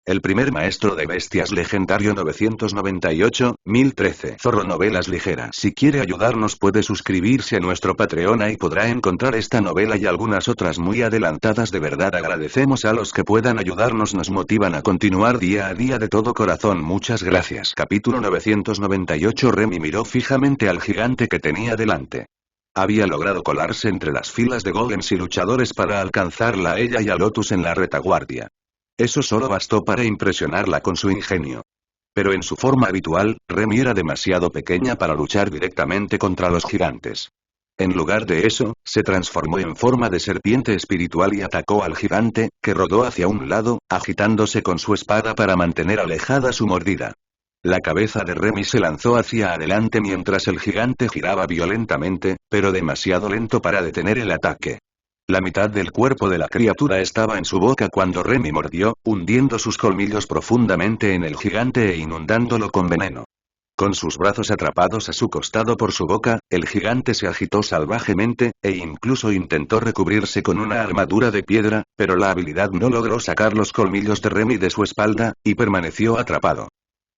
El primer maestro de bestias legendario 998-1013. Zorro Novelas Ligeras. Si quiere ayudarnos puede suscribirse a nuestro Patreon y podrá encontrar esta novela y algunas otras muy adelantadas. De verdad agradecemos a los que puedan ayudarnos, nos motivan a continuar día a día de todo corazón. Muchas gracias. Capítulo 998. Remy miró fijamente al gigante que tenía delante. Había logrado colarse entre las filas de golems y luchadores para alcanzarla a ella y a Lotus en la retaguardia. Eso solo bastó para impresionarla con su ingenio. Pero en su forma habitual, Remy era demasiado pequeña para luchar directamente contra los gigantes. En lugar de eso, se transformó en forma de serpiente espiritual y atacó al gigante, que rodó hacia un lado, agitándose con su espada para mantener alejada su mordida. La cabeza de Remy se lanzó hacia adelante mientras el gigante giraba violentamente, pero demasiado lento para detener el ataque. La mitad del cuerpo de la criatura estaba en su boca cuando Remy mordió, hundiendo sus colmillos profundamente en el gigante e inundándolo con veneno. Con sus brazos atrapados a su costado por su boca, el gigante se agitó salvajemente, e incluso intentó recubrirse con una armadura de piedra, pero la habilidad no logró sacar los colmillos de Remy de su espalda, y permaneció atrapado.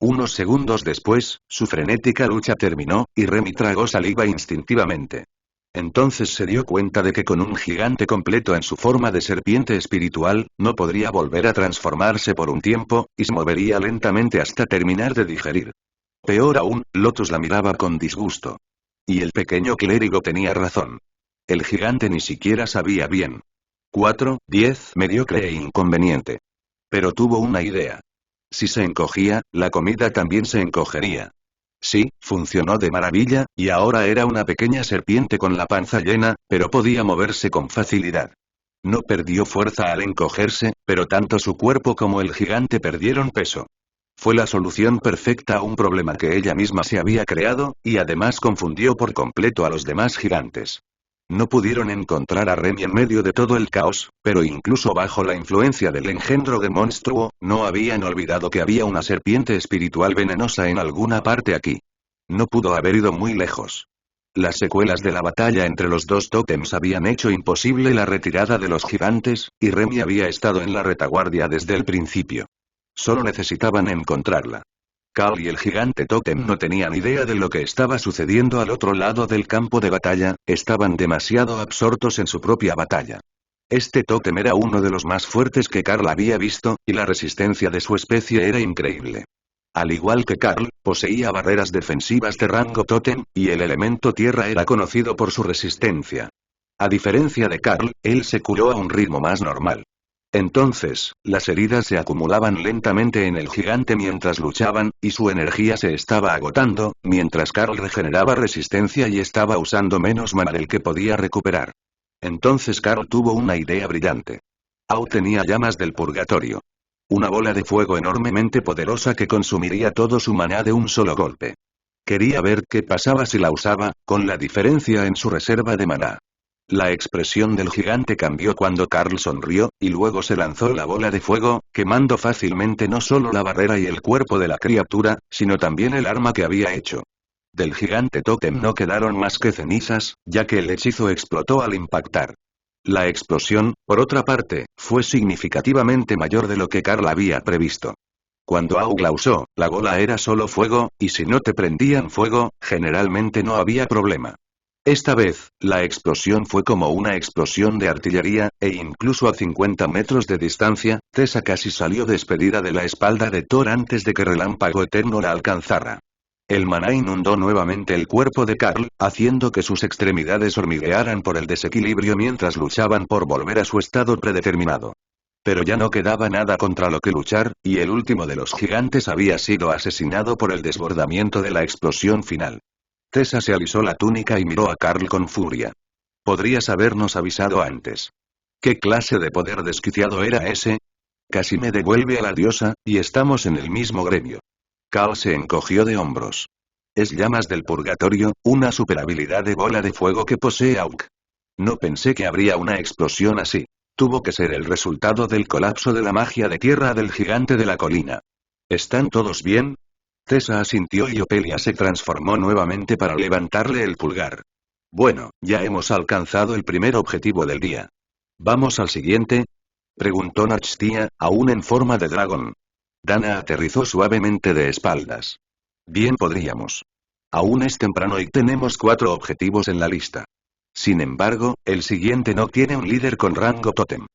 Unos segundos después, su frenética lucha terminó, y Remy tragó saliva instintivamente. Entonces se dio cuenta de que con un gigante completo en su forma de serpiente espiritual, no podría volver a transformarse por un tiempo, y se movería lentamente hasta terminar de digerir. Peor aún, Lotus la miraba con disgusto. Y el pequeño clérigo tenía razón. El gigante ni siquiera sabía bien. 4-10 mediocre e inconveniente. Pero tuvo una idea. Si se encogía, la comida también se encogería. Sí, funcionó de maravilla, y ahora era una pequeña serpiente con la panza llena, pero podía moverse con facilidad. No perdió fuerza al encogerse, pero tanto su cuerpo como el gigante perdieron peso. Fue la solución perfecta a un problema que ella misma se había creado, y además confundió por completo a los demás gigantes. No pudieron encontrar a Remy en medio de todo el caos, pero incluso bajo la influencia del engendro de monstruo, no habían olvidado que había una serpiente espiritual venenosa en alguna parte aquí. No pudo haber ido muy lejos. Las secuelas de la batalla entre los dos tótems habían hecho imposible la retirada de los gigantes, y Remy había estado en la retaguardia desde el principio. Solo necesitaban encontrarla. Carl y el gigante tótem no tenían idea de lo que estaba sucediendo al otro lado del campo de batalla, estaban demasiado absortos en su propia batalla. Este tótem era uno de los más fuertes que Carl había visto, y la resistencia de su especie era increíble. Al igual que Carl, poseía barreras defensivas de rango tótem, y el elemento tierra era conocido por su resistencia. A diferencia de Carl, él se curó a un ritmo más normal. Entonces, las heridas se acumulaban lentamente en el gigante mientras luchaban, y su energía se estaba agotando, mientras Carl regeneraba resistencia y estaba usando menos mana del que podía recuperar. Entonces Carl tuvo una idea brillante. Au tenía llamas del purgatorio. Una bola de fuego enormemente poderosa que consumiría todo su maná de un solo golpe. Quería ver qué pasaba si la usaba, con la diferencia en su reserva de maná. La expresión del gigante cambió cuando Carl sonrió, y luego se lanzó la bola de fuego, quemando fácilmente no solo la barrera y el cuerpo de la criatura, sino también el arma que había hecho. Del gigante tótem no quedaron más que cenizas, ya que el hechizo explotó al impactar. La explosión, por otra parte, fue significativamente mayor de lo que Carl había previsto. Cuando Aug la usó, la bola era solo fuego, y si no te prendían fuego, generalmente no había problema. Esta vez, la explosión fue como una explosión de artillería, e incluso a 50 metros de distancia, Tessa casi salió despedida de la espalda de Thor antes de que Relámpago Eterno la alcanzara. El maná inundó nuevamente el cuerpo de Carl, haciendo que sus extremidades hormiguearan por el desequilibrio mientras luchaban por volver a su estado predeterminado. Pero ya no quedaba nada contra lo que luchar, y el último de los gigantes había sido asesinado por el desbordamiento de la explosión final. Tessa se alisó la túnica y miró a Carl con furia. Podrías habernos avisado antes. ¿Qué clase de poder desquiciado era ese? Casi me devuelve a la diosa, y estamos en el mismo gremio. Carl se encogió de hombros. Es llamas del purgatorio, una superhabilidad de bola de fuego que posee Auk. No pensé que habría una explosión así. Tuvo que ser el resultado del colapso de la magia de tierra del gigante de la colina. ¿Están todos bien? Tessa asintió y Opelia se transformó nuevamente para levantarle el pulgar. Bueno, ya hemos alcanzado el primer objetivo del día. ¿Vamos al siguiente? Preguntó Nachtia, aún en forma de dragón. Dana aterrizó suavemente de espaldas. Bien, podríamos. Aún es temprano y tenemos 4 objetivos en la lista. Sin embargo, el siguiente no tiene un líder con rango tótem.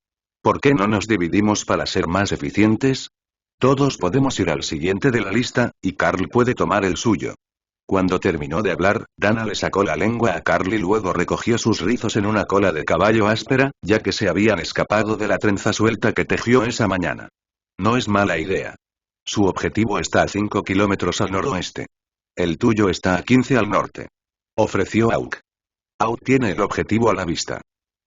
¿Por qué no nos dividimos para ser más eficientes? Todos podemos ir al siguiente de la lista, y Carl puede tomar el suyo. Cuando terminó de hablar, Dana le sacó la lengua a Carl y luego recogió sus rizos en una cola de caballo áspera, ya que se habían escapado de la trenza suelta que tejió esa mañana. No es mala idea. Su objetivo está a 5 kilómetros al noroeste. El tuyo está a 15 al norte. Ofreció Auk. Auk tiene el objetivo a la vista.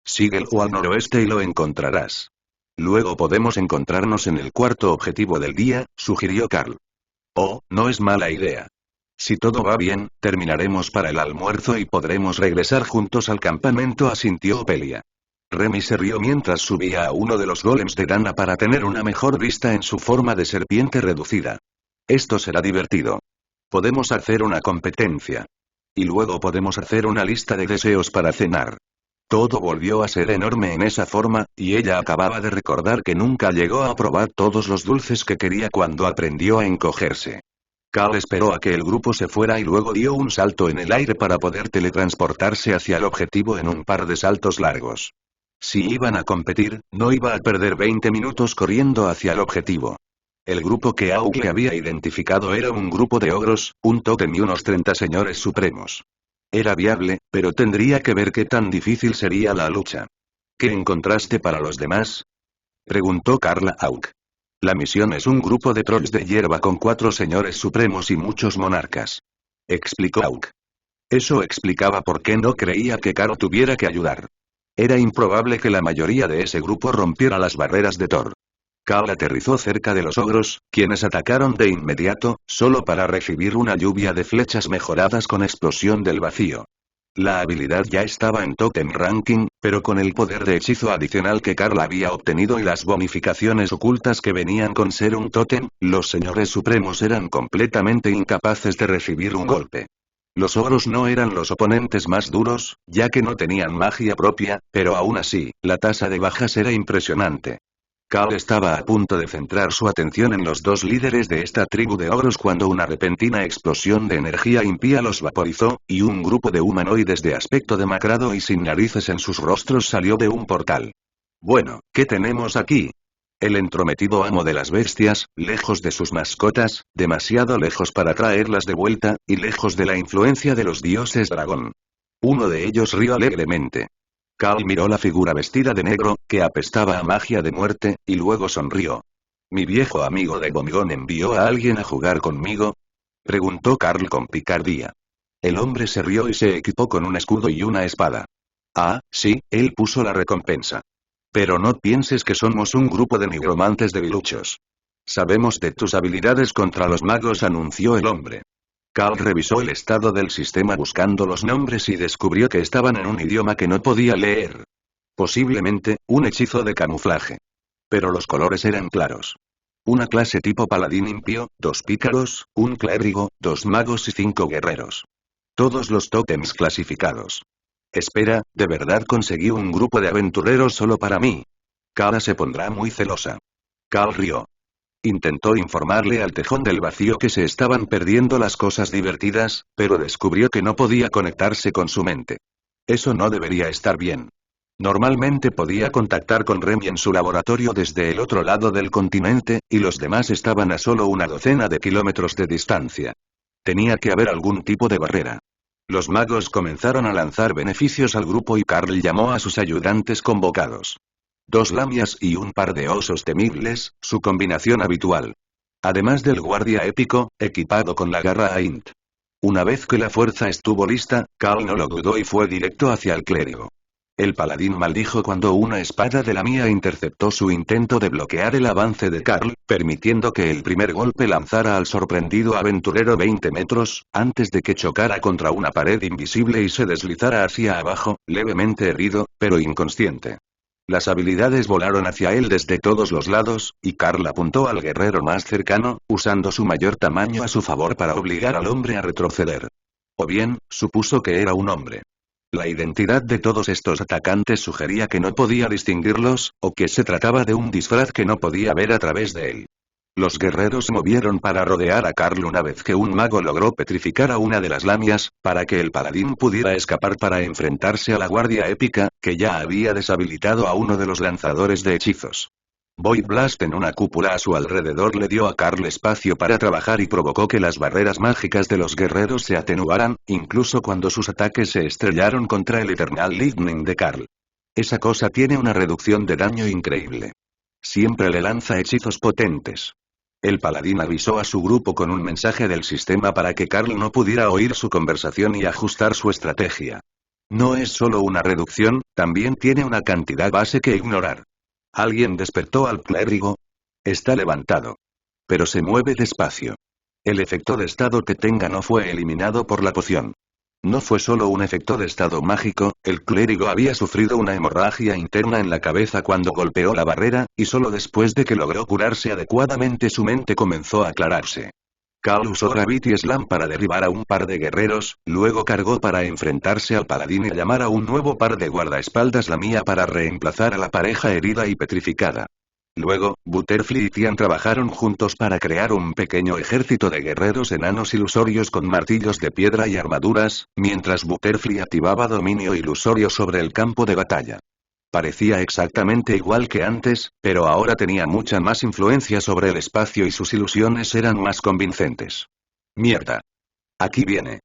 Síguelo al noroeste y lo encontrarás. Luego podemos encontrarnos en el cuarto objetivo del día, sugirió Carl. Oh, no es mala idea. Si todo va bien, terminaremos para el almuerzo y podremos regresar juntos al campamento, asintió Opelia. Remy se rió mientras subía a uno de los golems de Dana para tener una mejor vista en su forma de serpiente reducida. Esto será divertido. Podemos hacer una competencia. Y luego podemos hacer una lista de deseos para cenar. Todo volvió a ser enorme en esa forma, y ella acababa de recordar que nunca llegó a probar todos los dulces que quería cuando aprendió a encogerse. Carl esperó a que el grupo se fuera y luego dio un salto en el aire para poder teletransportarse hacia el objetivo en un par de saltos largos. Si iban a competir, no iba a perder 20 minutos corriendo hacia el objetivo. El grupo que Auk le había identificado era un grupo de ogros, un tótem y unos 30 señores supremos. Era viable, pero tendría que ver qué tan difícil sería la lucha. ¿Qué encontraste para los demás? Preguntó Carl a Auk. La misión es un grupo de trolls de hierba con 4 señores supremos y muchos monarcas. Explicó Auk. Eso explicaba por qué no creía que Carl tuviera que ayudar. Era improbable que la mayoría de ese grupo rompiera las barreras de Thor. Carl aterrizó cerca de los ogros, quienes atacaron de inmediato, solo para recibir una lluvia de flechas mejoradas con explosión del vacío. La habilidad ya estaba en Totem Ranking, pero con el poder de hechizo adicional que Carl había obtenido y las bonificaciones ocultas que venían con ser un tótem, los señores supremos eran completamente incapaces de recibir un golpe. Los ogros no eran los oponentes más duros, ya que no tenían magia propia, pero aún así, la tasa de bajas era impresionante. Carl estaba a punto de centrar su atención en los 2 líderes de esta tribu de ogros cuando una repentina explosión de energía impía los vaporizó, y un grupo de humanoides de aspecto demacrado y sin narices en sus rostros salió de un portal. Bueno, ¿qué tenemos aquí? El entrometido amo de las bestias, lejos de sus mascotas, demasiado lejos para traerlas de vuelta, y lejos de la influencia de los dioses dragón. Uno de ellos rió alegremente. Carl miró la figura vestida de negro, que apestaba a magia de muerte, y luego sonrió. ¿Mi viejo amigo de Gomigón envió a alguien a jugar conmigo? Preguntó Carl con picardía. El hombre se rió y se equipó con un escudo y una espada. Ah, sí, él puso la recompensa. Pero no pienses que somos un grupo de nigromantes debiluchos. Sabemos de tus habilidades contra los magos, anunció el hombre. Carl revisó el estado del sistema buscando los nombres y descubrió que estaban en un idioma que no podía leer. Posiblemente, un hechizo de camuflaje. Pero los colores eran claros. Una clase tipo paladín impío, 2 pícaros, un clérigo, 2 magos y 5 guerreros. Todos los tótems clasificados. Espera, ¿de verdad conseguí un grupo de aventureros solo para mí? Kara se pondrá muy celosa. Carl rió. Intentó informarle al tejón del vacío que se estaban perdiendo las cosas divertidas, pero descubrió que no podía conectarse con su mente. Eso no debería estar bien. Normalmente podía contactar con Remy en su laboratorio desde el otro lado del continente, y los demás estaban a solo una docena de kilómetros de distancia. Tenía que haber algún tipo de barrera. Los magos comenzaron a lanzar beneficios al grupo y Carl llamó a sus ayudantes convocados. 2 lamias y un par de osos temibles, su combinación habitual. Además del guardia épico, equipado con la garra Aint. Una vez que la fuerza estuvo lista, Carl no lo dudó y fue directo hacia el clérigo. El paladín maldijo cuando una espada de lamia interceptó su intento de bloquear el avance de Carl, permitiendo que el primer golpe lanzara al sorprendido aventurero 20 metros, antes de que chocara contra una pared invisible y se deslizara hacia abajo, levemente herido, pero inconsciente. Las habilidades volaron hacia él desde todos los lados, y Carl apuntó al guerrero más cercano, usando su mayor tamaño a su favor para obligar al hombre a retroceder. O bien, supuso que era un hombre. La identidad de todos estos atacantes sugería que no podía distinguirlos, o que se trataba de un disfraz que no podía ver a través de él. Los guerreros se movieron para rodear a Karl una vez que un mago logró petrificar a una de las lamias, para que el paladín pudiera escapar para enfrentarse a la guardia épica, que ya había deshabilitado a uno de los lanzadores de hechizos. Void Blast en una cúpula a su alrededor le dio a Karl espacio para trabajar y provocó que las barreras mágicas de los guerreros se atenuaran, incluso cuando sus ataques se estrellaron contra el Eternal Lightning de Karl. Esa cosa tiene una reducción de daño increíble. Siempre le lanza hechizos potentes. El paladín avisó a su grupo con un mensaje del sistema para que Karl no pudiera oír su conversación y ajustar su estrategia. No es solo una reducción, también tiene una cantidad base que ignorar. ¿Alguien despertó al clérigo? Está levantado. Pero se mueve despacio. El efecto de estado que tenga no fue eliminado por la poción. No fue solo un efecto de estado mágico, el clérigo había sufrido una hemorragia interna en la cabeza cuando golpeó la barrera, y solo después de que logró curarse adecuadamente su mente comenzó a aclararse. Karl usó Gravity Slam para derribar a un par de guerreros, luego cargó para enfrentarse al paladín y llamar a un nuevo par de guardaespaldas Lamia para reemplazar a la pareja herida y petrificada. Luego, Butterfly y Tian trabajaron juntos para crear un pequeño ejército de guerreros enanos ilusorios con martillos de piedra y armaduras, mientras Butterfly activaba dominio ilusorio sobre el campo de batalla. Parecía exactamente igual que antes, pero ahora tenía mucha más influencia sobre el espacio y sus ilusiones eran más convincentes. ¡Mierda! Aquí viene.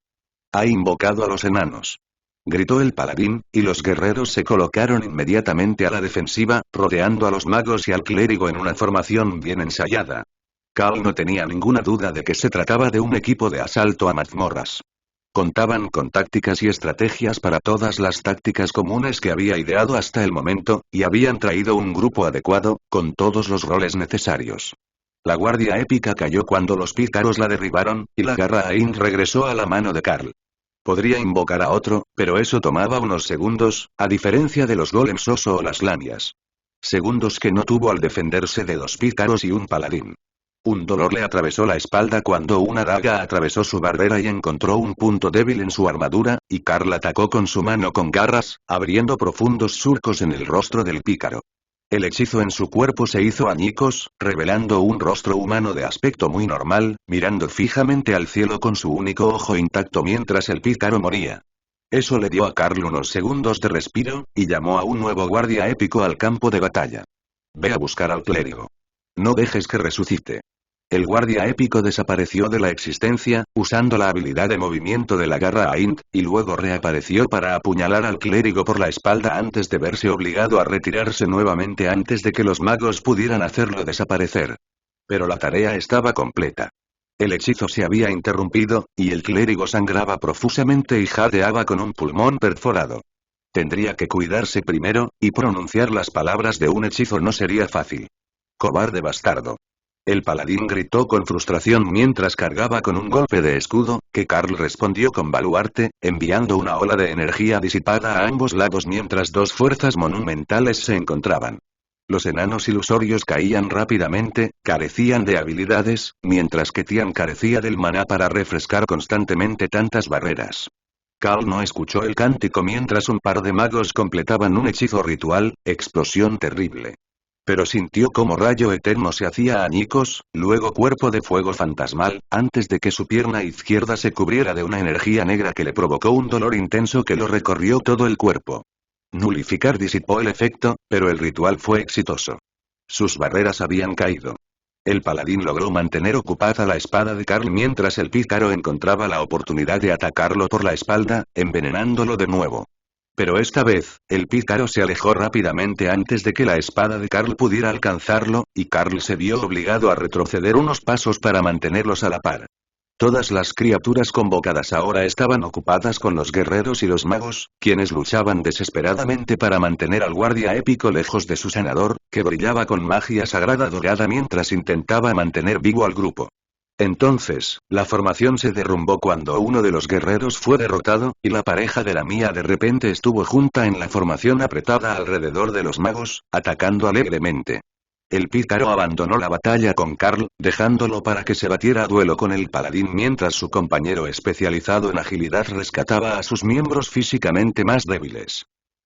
Ha invocado a los enanos. Gritó el paladín, y los guerreros se colocaron inmediatamente a la defensiva, rodeando a los magos y al clérigo en una formación bien ensayada. Karl no tenía ninguna duda de que se trataba de un equipo de asalto a mazmorras. Contaban con tácticas y estrategias para todas las tácticas comunes que había ideado hasta el momento, y habían traído un grupo adecuado, con todos los roles necesarios. La guardia épica cayó cuando los pícaros la derribaron, y la garra Ain regresó a la mano de Karl. Podría invocar a otro, pero eso tomaba unos segundos, a diferencia de los golems oso o las lamias. Segundos que no tuvo al defenderse de dos pícaros y un paladín. Un dolor le atravesó la espalda cuando una daga atravesó su barrera y encontró un punto débil en su armadura, y Karl atacó con su mano con garras, abriendo profundos surcos en el rostro del pícaro. El hechizo en su cuerpo se hizo añicos, revelando un rostro humano de aspecto muy normal, mirando fijamente al cielo con su único ojo intacto mientras el pícaro moría. Eso le dio a Karl unos segundos de respiro, y llamó a un nuevo guardia épico al campo de batalla. Ve a buscar al clérigo. No dejes que resucite. El guardia épico desapareció de la existencia, usando la habilidad de movimiento de la garra Aint, y luego reapareció para apuñalar al clérigo por la espalda antes de verse obligado a retirarse nuevamente antes de que los magos pudieran hacerlo desaparecer. Pero la tarea estaba completa. El hechizo se había interrumpido, y el clérigo sangraba profusamente y jadeaba con un pulmón perforado. Tendría que cuidarse primero, y pronunciar las palabras de un hechizo no sería fácil. Cobarde bastardo. El paladín gritó con frustración mientras cargaba con un golpe de escudo, que Karl respondió con baluarte, enviando una ola de energía disipada a ambos lados mientras dos fuerzas monumentales se encontraban. Los enanos ilusorios caían rápidamente, carecían de habilidades, mientras que Tian carecía del maná para refrescar constantemente tantas barreras. Karl no escuchó el cántico mientras un par de magos completaban un hechizo ritual, explosión terrible. Pero sintió como rayo eterno se hacía añicos, luego cuerpo de fuego fantasmal, antes de que su pierna izquierda se cubriera de una energía negra que le provocó un dolor intenso que lo recorrió todo el cuerpo. Nulificar disipó el efecto, pero el ritual fue exitoso. Sus barreras habían caído. El paladín logró mantener ocupada la espada de Karl mientras el pícaro encontraba la oportunidad de atacarlo por la espalda, envenenándolo de nuevo. Pero esta vez, el pícaro se alejó rápidamente antes de que la espada de Karl pudiera alcanzarlo, y Karl se vio obligado a retroceder unos pasos para mantenerlos a la par. Todas las criaturas convocadas ahora estaban ocupadas con los guerreros y los magos, quienes luchaban desesperadamente para mantener al guardia épico lejos de su sanador, que brillaba con magia sagrada dorada mientras intentaba mantener vivo al grupo. Entonces, la formación se derrumbó cuando uno de los guerreros fue derrotado, y la pareja de Lamia de repente estuvo junta en la formación apretada alrededor de los magos, atacando alegremente. El pícaro abandonó la batalla con Karl, dejándolo para que se batiera a duelo con el paladín mientras su compañero especializado en agilidad rescataba a sus miembros físicamente más débiles.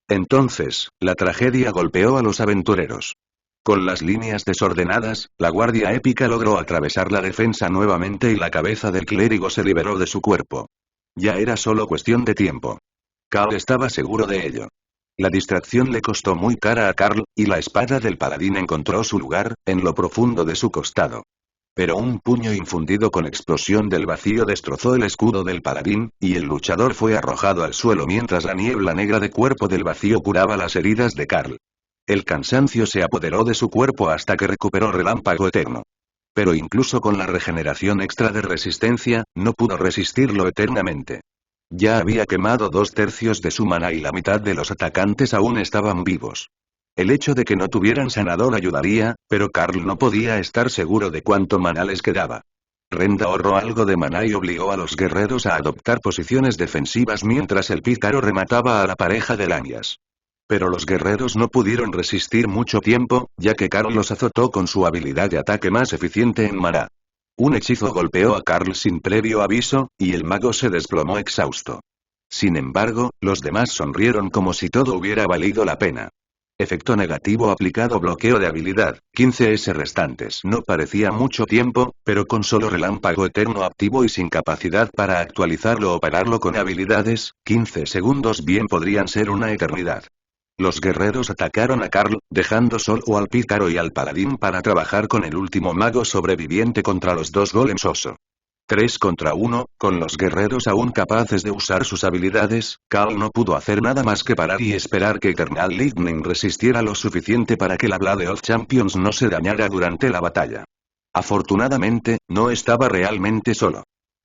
Entonces, la tragedia golpeó a los aventureros. Con las líneas desordenadas, la guardia épica logró atravesar la defensa nuevamente y la cabeza del clérigo se liberó de su cuerpo. Ya era solo cuestión de tiempo. Carl estaba seguro de ello. La distracción le costó muy cara a Carl, y la espada del paladín encontró su lugar, en lo profundo de su costado. Pero un puño infundido con explosión del vacío destrozó el escudo del paladín, y el luchador fue arrojado al suelo mientras la niebla negra de cuerpo del vacío curaba las heridas de Carl. El cansancio se apoderó de su cuerpo hasta que recuperó relámpago eterno. Pero incluso con la regeneración extra de resistencia, no pudo resistirlo eternamente. Ya había quemado 2/3 de su maná y la mitad de los atacantes aún estaban vivos. El hecho de que no tuvieran sanador ayudaría, pero Carl no podía estar seguro de cuánto maná les quedaba. Rend ahorró algo de maná y obligó a los guerreros a adoptar posiciones defensivas mientras el pícaro remataba a la pareja de Lanias. Pero los guerreros no pudieron resistir mucho tiempo, ya que Carl los azotó con su habilidad de ataque más eficiente en maná. Un hechizo golpeó a Carl sin previo aviso, y el mago se desplomó exhausto. Sin embargo, los demás sonrieron como si todo hubiera valido la pena. Efecto negativo aplicado: bloqueo de habilidad, 15 S restantes. No parecía mucho tiempo, pero con solo relámpago eterno activo y sin capacidad para actualizarlo o pararlo con habilidades, 15 segundos bien podrían ser una eternidad. Los guerreros atacaron a Carl, dejando solo al pícaro y al paladín para trabajar con el último mago sobreviviente contra los dos golems oso. 3 contra 1, con los guerreros aún capaces de usar sus habilidades, Carl no pudo hacer nada más que parar y esperar que Eternal Lightning resistiera lo suficiente para que la Blade of Champions no se dañara durante la batalla. Afortunadamente, no estaba realmente solo.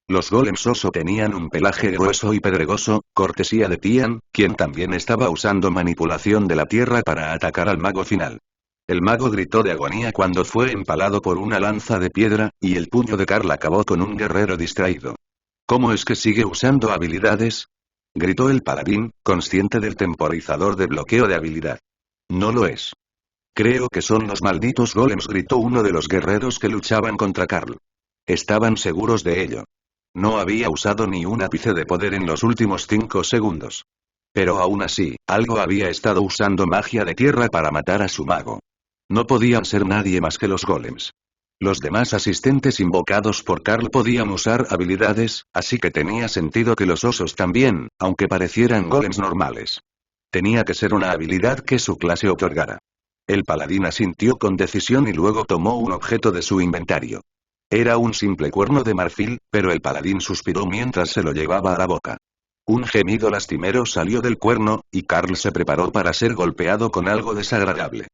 Los golems oso tenían un pelaje grueso y pedregoso, cortesía de Tian, quien también estaba usando manipulación de la tierra para atacar al mago final. El mago gritó de agonía cuando fue empalado por una lanza de piedra, y el puño de Carl acabó con un guerrero distraído. ¿Cómo es que sigue usando habilidades?, gritó el paladín, consciente del temporizador de bloqueo de habilidad. No lo es. Creo que son los malditos golems, gritó uno de los guerreros que luchaban contra Carl. Estaban seguros de ello. No había usado ni un ápice de poder en los últimos 5 segundos. Pero aún así, algo había estado usando magia de tierra para matar a su mago. No podían ser nadie más que los golems. Los demás asistentes invocados por Carl podían usar habilidades, así que tenía sentido que los osos también, aunque parecieran golems normales. Tenía que ser una habilidad que su clase otorgara. El paladín asintió con decisión y luego tomó un objeto de su inventario. Era un simple cuerno de marfil, pero el paladín suspiró mientras se lo llevaba a la boca. Un gemido lastimero salió del cuerno, y Carl se preparó para ser golpeado con algo desagradable.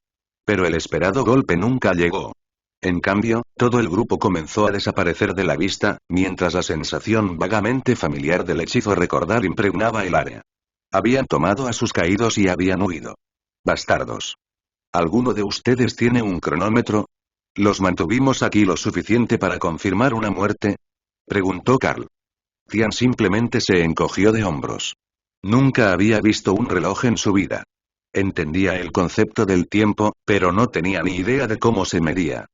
Pero el esperado golpe nunca llegó. En cambio, todo el grupo comenzó a desaparecer de la vista, mientras la sensación vagamente familiar del hechizo recordar impregnaba el área. Habían tomado a sus caídos y habían huido. Bastardos. ¿Alguno de ustedes tiene un cronómetro? ¿Los mantuvimos aquí lo suficiente para confirmar una muerte?, preguntó Carl. Tian simplemente se encogió de hombros. Nunca había visto un reloj en su vida. Entendía el concepto del tiempo, pero no tenía ni idea de cómo se medía.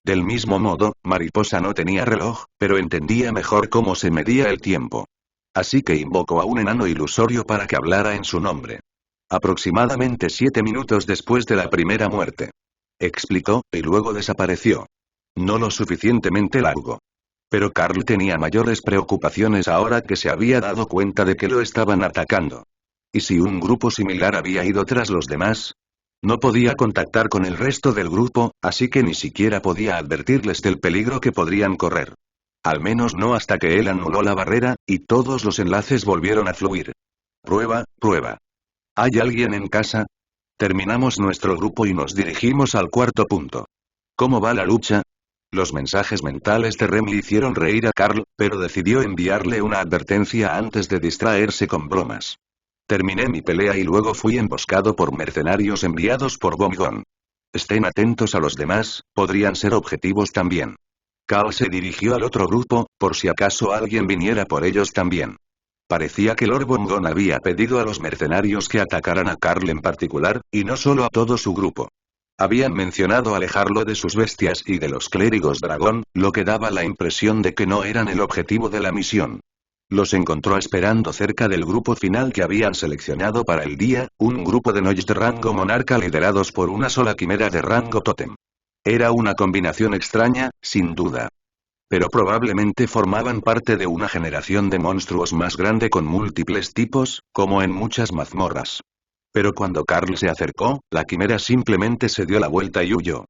Del mismo modo, Mariposa no tenía reloj, pero entendía mejor cómo se medía el tiempo. Así que invocó a un enano ilusorio para que hablara en su nombre. Aproximadamente 7 minutos después de la primera muerte, explicó, y luego desapareció. No lo suficientemente largo. Pero Carl tenía mayores preocupaciones ahora que se había dado cuenta de que lo estaban atacando. ¿Y si un grupo similar había ido tras los demás? No podía contactar con el resto del grupo, así que ni siquiera podía advertirles del peligro que podrían correr. Al menos no hasta que él anuló la barrera, y todos los enlaces volvieron a fluir. Prueba. ¿Hay alguien en casa? Terminamos nuestro grupo y nos dirigimos al cuarto punto. ¿Cómo va la lucha? Los mensajes mentales de Rem le hicieron reír a Carl, pero decidió enviarle una advertencia antes de distraerse con bromas. Terminé mi pelea y luego fui emboscado por mercenarios enviados por Bomgon. Estén atentos a los demás, podrían ser objetivos también. Carl se dirigió al otro grupo, por si acaso alguien viniera por ellos también. Parecía que Lord Bomgon había pedido a los mercenarios que atacaran a Carl en particular, y no solo a todo su grupo. Habían mencionado alejarlo de sus bestias y de los clérigos dragón, lo que daba la impresión de que no eran el objetivo de la misión. Los encontró esperando cerca del grupo final que habían seleccionado para el día, un grupo de Noches de rango monarca liderados por una sola quimera de rango tótem. Era una combinación extraña, sin duda. Pero probablemente formaban parte de una generación de monstruos más grande con múltiples tipos, como en muchas mazmorras. Pero cuando Carl se acercó, la quimera simplemente se dio la vuelta y huyó.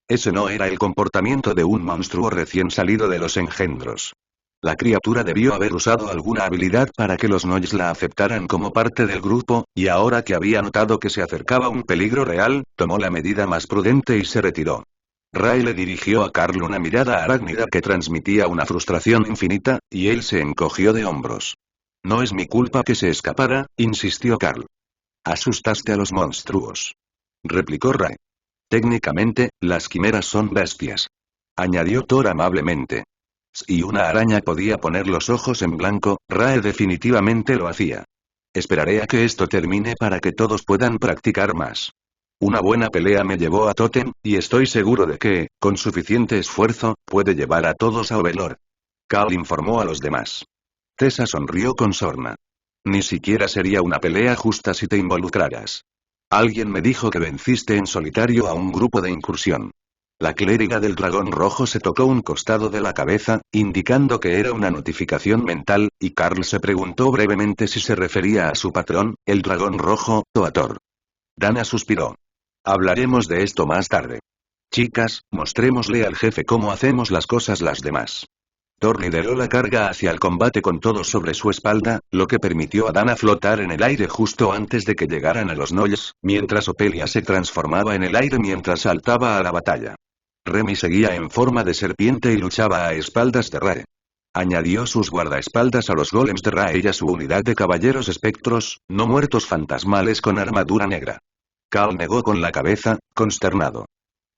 Ese no era el comportamiento de un monstruo recién salido de los engendros. La criatura debió haber usado alguna habilidad para que los Noyes la aceptaran como parte del grupo, y ahora que había notado que se acercaba un peligro real, tomó la medida más prudente y se retiró. Ray le dirigió a Carl una mirada arácnida que transmitía una frustración infinita, y él se encogió de hombros. No es mi culpa que se escapara, insistió Carl. Asustaste a los monstruos. Replicó Ray. Técnicamente, las quimeras son bestias. Añadió Thor amablemente. Si una araña podía poner los ojos en blanco, Rae definitivamente lo hacía. Esperaré a que esto termine para que todos puedan practicar más. Una buena pelea me llevó a Totem, y estoy seguro de que, con suficiente esfuerzo, puede llevar a todos a Ovelor. Carl informó a los demás. Tessa sonrió con sorna. Ni siquiera sería una pelea justa si te involucraras. Alguien me dijo que venciste en solitario a un grupo de incursión. La clériga del dragón rojo se tocó un costado de la cabeza, indicando que era una notificación mental, y Carl se preguntó brevemente si se refería a su patrón, el dragón rojo, o a Thor. Dana suspiró. Hablaremos de esto más tarde. Chicas, mostrémosle al jefe cómo hacemos las cosas las demás. Thor lideró la carga hacia el combate con todo sobre su espalda, lo que permitió a Dana flotar en el aire justo antes de que llegaran a los Noyes, mientras Opelia se transformaba en el aire mientras saltaba a la batalla. Remy seguía en forma de serpiente y luchaba a espaldas de Rae. Añadió sus guardaespaldas a los golems de Rae y a su unidad de caballeros espectros, no muertos fantasmales con armadura negra. Cal negó con la cabeza, consternado.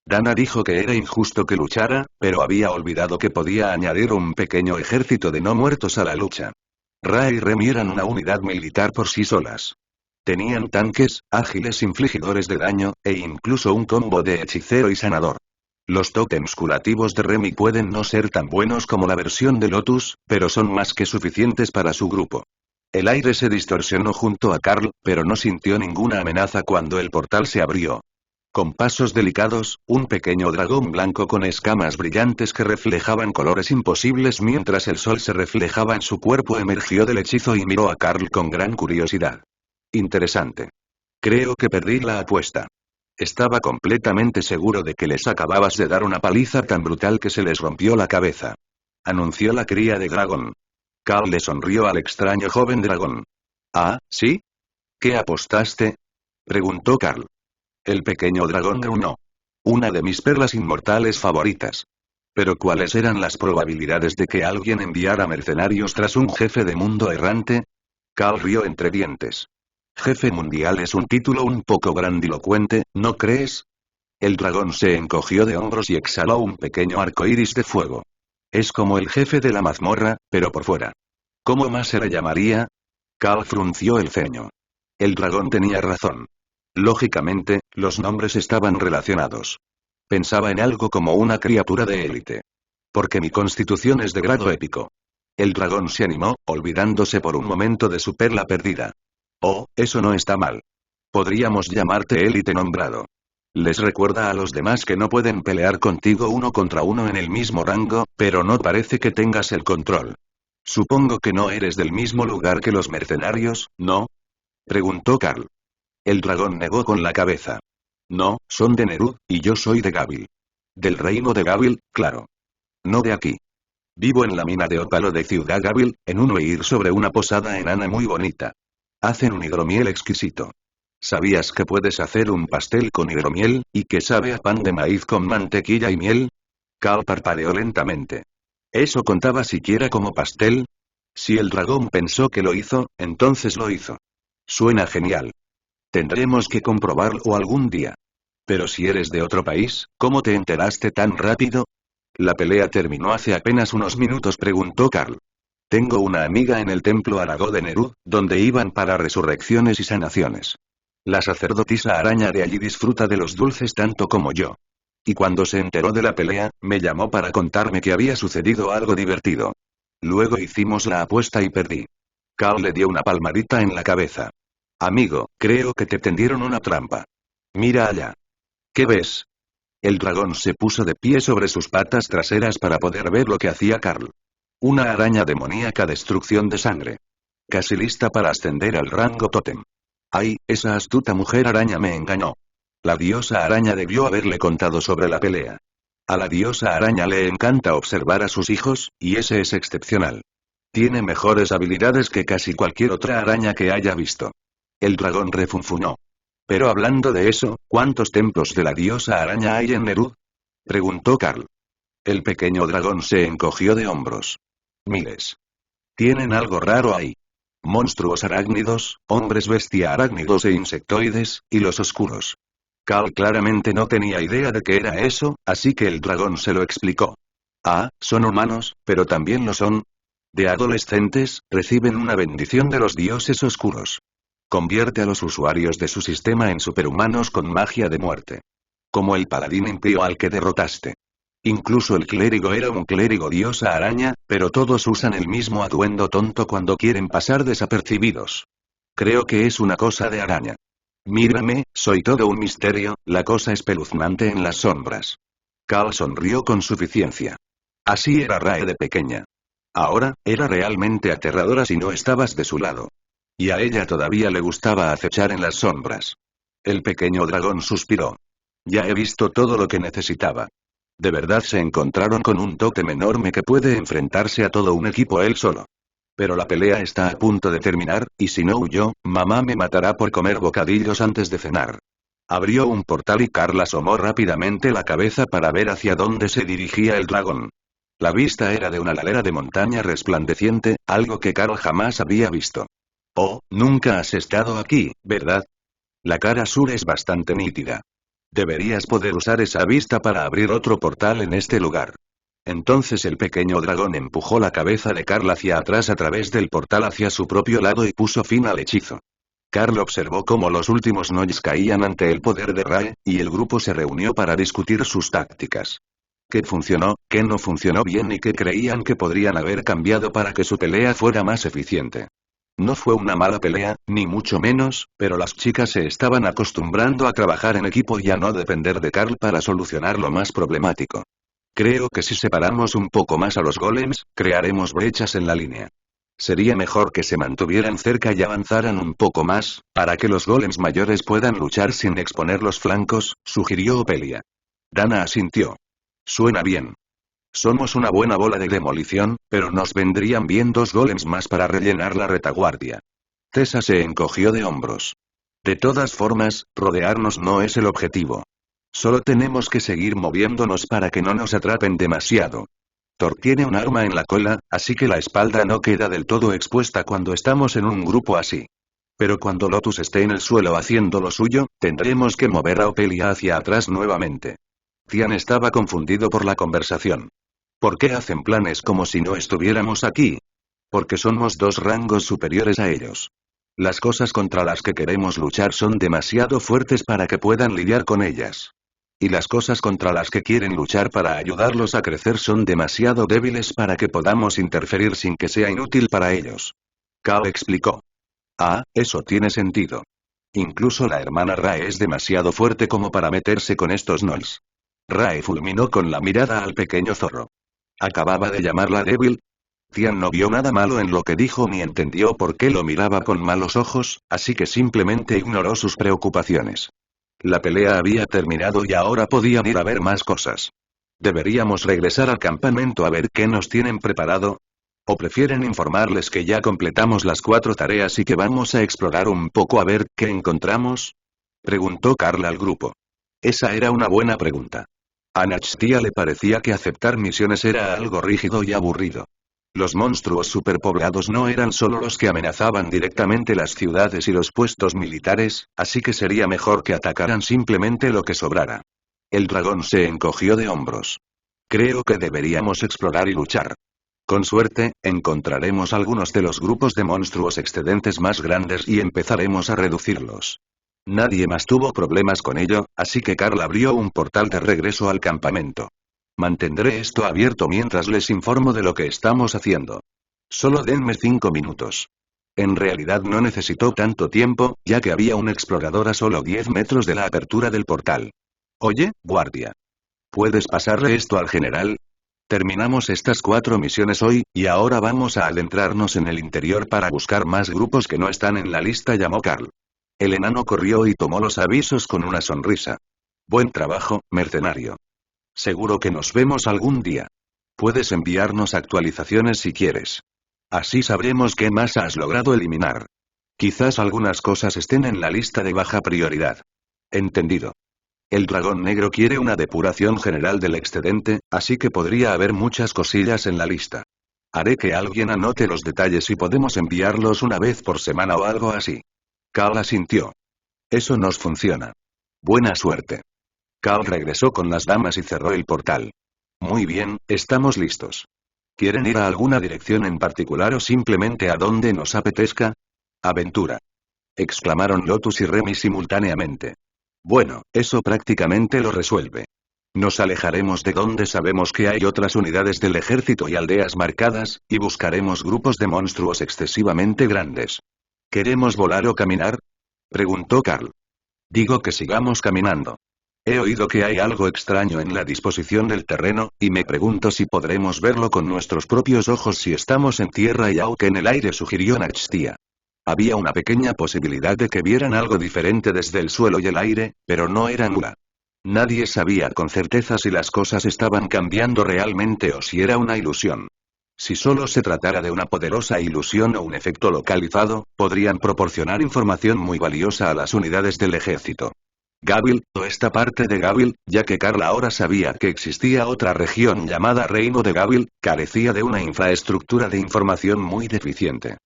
Dana dijo que era injusto que luchara, pero había olvidado que podía añadir un pequeño ejército de no muertos a la lucha. Rae y Remy eran una unidad militar por sí solas. Tenían tanques, ágiles infligidores de daño, e incluso un combo de hechicero y sanador. Los tótems curativos de Remy pueden no ser tan buenos como la versión de Lotus, pero son más que suficientes para su grupo. El aire se distorsionó junto a Carl, pero no sintió ninguna amenaza cuando el portal se abrió. Con pasos delicados, un pequeño dragón blanco con escamas brillantes que reflejaban colores imposibles mientras el sol se reflejaba en su cuerpo emergió del hechizo y miró a Carl con gran curiosidad. Interesante. Creo que perdí la apuesta. Estaba completamente seguro de que les acababas de dar una paliza tan brutal que se les rompió la cabeza. Anunció la cría de dragón. Carl le sonrió al extraño joven dragón. ¿Ah, sí? ¿Qué apostaste? Preguntó Carl. El pequeño dragón gruñó. Una de mis perlas inmortales favoritas. Pero ¿cuáles eran las probabilidades de que alguien enviara mercenarios tras un jefe de mundo errante? Carl rió entre dientes. Jefe mundial es un título un poco grandilocuente, ¿no crees? El dragón se encogió de hombros y exhaló un pequeño arco iris de fuego. Es como el jefe de la mazmorra, pero por fuera. ¿Cómo más se le llamaría? Carl frunció el ceño. El dragón tenía razón. Lógicamente, los nombres estaban relacionados. Pensaba en algo como una criatura de élite. Porque mi constitución es de grado épico. El dragón se animó, olvidándose por un momento de su perla perdida. Oh, eso no está mal. Podríamos llamarte élite nombrado. Les recuerda a los demás que no pueden pelear contigo uno contra uno en el mismo rango, pero no parece que tengas el control. Supongo que no eres del mismo lugar que los mercenarios, ¿no? Preguntó Carl. El dragón negó con la cabeza. No, son de Nerud, y yo soy de Gavil. Del reino de Gavil, claro. No de aquí. Vivo en la mina de ópalo de Ciudad Gavil, en un huir sobre una posada enana muy bonita. Hacen un hidromiel exquisito. ¿Sabías que puedes hacer un pastel con hidromiel, y que sabe a pan de maíz con mantequilla y miel? Carl parpadeó lentamente. ¿Eso contaba siquiera como pastel? Si el dragón pensó que lo hizo, entonces lo hizo. Suena genial. Tendremos que comprobarlo algún día. Pero si eres de otro país, ¿cómo te enteraste tan rápido? La pelea terminó hace apenas unos minutos, preguntó Carl. Tengo una amiga en el templo Aragó de Nerud, donde iban para resurrecciones y sanaciones. La sacerdotisa araña de allí disfruta de los dulces tanto como yo. Y cuando se enteró de la pelea, me llamó para contarme que había sucedido algo divertido. Luego hicimos la apuesta y perdí. Carl le dio una palmadita en la cabeza. Amigo, creo que te tendieron una trampa. Mira allá. ¿Qué ves? El dragón se puso de pie sobre sus patas traseras para poder ver lo que hacía Carl. Una araña demoníaca destrucción de sangre. Casi lista para ascender al rango tótem. ¡Ay, esa astuta mujer araña me engañó! La diosa araña debió haberle contado sobre la pelea. A la diosa araña le encanta observar a sus hijos, y ese es excepcional. Tiene mejores habilidades que casi cualquier otra araña que haya visto. El dragón refunfuñó. Pero hablando de eso, ¿cuántos templos de la diosa araña hay en Nerud? Preguntó Carl. El pequeño dragón se encogió de hombros. Miles. Tienen algo raro ahí. Monstruos arácnidos, hombres bestia arácnidos e insectoides, y los oscuros. Carl claramente no tenía idea de qué era eso, así que el dragón se lo explicó. Ah, son humanos, pero también lo son. De adolescentes, reciben una bendición de los dioses oscuros. Convierte a los usuarios de su sistema en superhumanos con magia de muerte. Como el paladín impío al que derrotaste. Incluso el clérigo era un clérigo diosa araña, pero todos usan el mismo atuendo tonto cuando quieren pasar desapercibidos. Creo que es una cosa de araña. Mírame, soy todo un misterio, la cosa espeluznante en las sombras. Carl sonrió con suficiencia. Así era Rae de pequeña. Ahora, era realmente aterradora si no estabas de su lado. Y a ella todavía le gustaba acechar en las sombras. El pequeño dragón suspiró. Ya he visto todo lo que necesitaba. De verdad se encontraron con un tótem enorme que puede enfrentarse a todo un equipo él solo. Pero la pelea está a punto de terminar, y si no huyó, mamá me matará por comer bocadillos antes de cenar. Abrió un portal y Carl asomó rápidamente la cabeza para ver hacia dónde se dirigía el dragón. La vista era de una ladera de montaña resplandeciente, algo que Carl jamás había visto. Oh, nunca has estado aquí, ¿verdad? La cara sur es bastante nítida. Deberías poder usar esa vista para abrir otro portal en este lugar. Entonces el pequeño dragón empujó la cabeza de Carl hacia atrás a través del portal hacia su propio lado y puso fin al hechizo. Carl observó cómo los últimos Nois caían ante el poder de Rae, y el grupo se reunió para discutir sus tácticas. ¿Qué funcionó, qué no funcionó bien y qué creían que podrían haber cambiado para que su pelea fuera más eficiente? No fue una mala pelea, ni mucho menos, pero las chicas se estaban acostumbrando a trabajar en equipo y a no depender de Carl para solucionar lo más problemático. Creo que si separamos un poco más a los golems, crearemos brechas en la línea. Sería mejor que se mantuvieran cerca y avanzaran un poco más, para que los golems mayores puedan luchar sin exponer los flancos, sugirió Opelia. Dana asintió. Suena bien. Somos una buena bola de demolición, pero nos vendrían bien 2 golems más para rellenar la retaguardia. Tessa se encogió de hombros. De todas formas, rodearnos no es el objetivo. Solo tenemos que seguir moviéndonos para que no nos atrapen demasiado. Thor tiene un arma en la cola, así que la espalda no queda del todo expuesta cuando estamos en un grupo así. Pero cuando Lotus esté en el suelo haciendo lo suyo, tendremos que mover a Opelia hacia atrás nuevamente. Tian estaba confundido por la conversación. ¿Por qué hacen planes como si no estuviéramos aquí? Porque somos 2 rangos superiores a ellos. Las cosas contra las que queremos luchar son demasiado fuertes para que puedan lidiar con ellas. Y las cosas contra las que quieren luchar para ayudarlos a crecer son demasiado débiles para que podamos interferir sin que sea inútil para ellos. Kao explicó. Ah, eso tiene sentido. Incluso la hermana Rae es demasiado fuerte como para meterse con estos Gnolls. Rae fulminó con la mirada al pequeño zorro. ¿Acababa de llamarla débil? Tian no vio nada malo en lo que dijo ni entendió por qué lo miraba con malos ojos, así que simplemente ignoró sus preocupaciones. La pelea había terminado y ahora podían ir a ver más cosas. ¿Deberíamos regresar al campamento a ver qué nos tienen preparado? ¿O prefieren informarles que ya completamos las 4 tareas y que vamos a explorar un poco a ver qué encontramos? Preguntó Carl al grupo. Esa era una buena pregunta. A Nachtia le parecía que aceptar misiones era algo rígido y aburrido. Los monstruos superpoblados no eran solo los que amenazaban directamente las ciudades y los puestos militares, así que sería mejor que atacaran simplemente lo que sobrara. El dragón se encogió de hombros. Creo que deberíamos explorar y luchar. Con suerte, encontraremos algunos de los grupos de monstruos excedentes más grandes y empezaremos a reducirlos. Nadie más tuvo problemas con ello, así que Carl abrió un portal de regreso al campamento. Mantendré esto abierto mientras les informo de lo que estamos haciendo. Solo denme 5 minutos. En realidad no necesitó tanto tiempo, ya que había un explorador a solo 10 metros de la apertura del portal. Oye, guardia. ¿Puedes pasarle esto al general? Terminamos estas 4 misiones hoy, y ahora vamos a adentrarnos en el interior para buscar más grupos que no están en la lista, llamó Carl. El enano corrió y tomó los avisos con una sonrisa. Buen trabajo, mercenario. Seguro que nos vemos algún día. Puedes enviarnos actualizaciones si quieres. Así sabremos qué más has logrado eliminar. Quizás algunas cosas estén en la lista de baja prioridad. Entendido. El dragón negro quiere una depuración general del excedente, así que podría haber muchas cosillas en la lista. Haré que alguien anote los detalles y podemos enviarlos una vez por semana o algo así. Carl asintió. Eso nos funciona. Buena suerte. Carl regresó con las damas y cerró el portal. Muy bien, estamos listos. ¿Quieren ir a alguna dirección en particular o simplemente a donde nos apetezca? Aventura. Exclamaron Lotus y Remy simultáneamente. Bueno, eso prácticamente lo resuelve. Nos alejaremos de donde sabemos que hay otras unidades del ejército y aldeas marcadas, y buscaremos grupos de monstruos excesivamente grandes. ¿Queremos volar o caminar? Preguntó Carl. Digo que sigamos caminando. He oído que hay algo extraño en la disposición del terreno, y me pregunto si podremos verlo con nuestros propios ojos si estamos en tierra y aunque en el aire, sugirió Nachtia. Había una pequeña posibilidad de que vieran algo diferente desde el suelo y el aire, pero no era nula. Nadie sabía con certeza si las cosas estaban cambiando realmente o si era una ilusión. Si solo se tratara de una poderosa ilusión o un efecto localizado, podrían proporcionar información muy valiosa a las unidades del ejército. Gavil, o esta parte de Gavil, ya que Carl ahora sabía que existía otra región llamada Reino de Gavil, carecía de una infraestructura de información muy deficiente.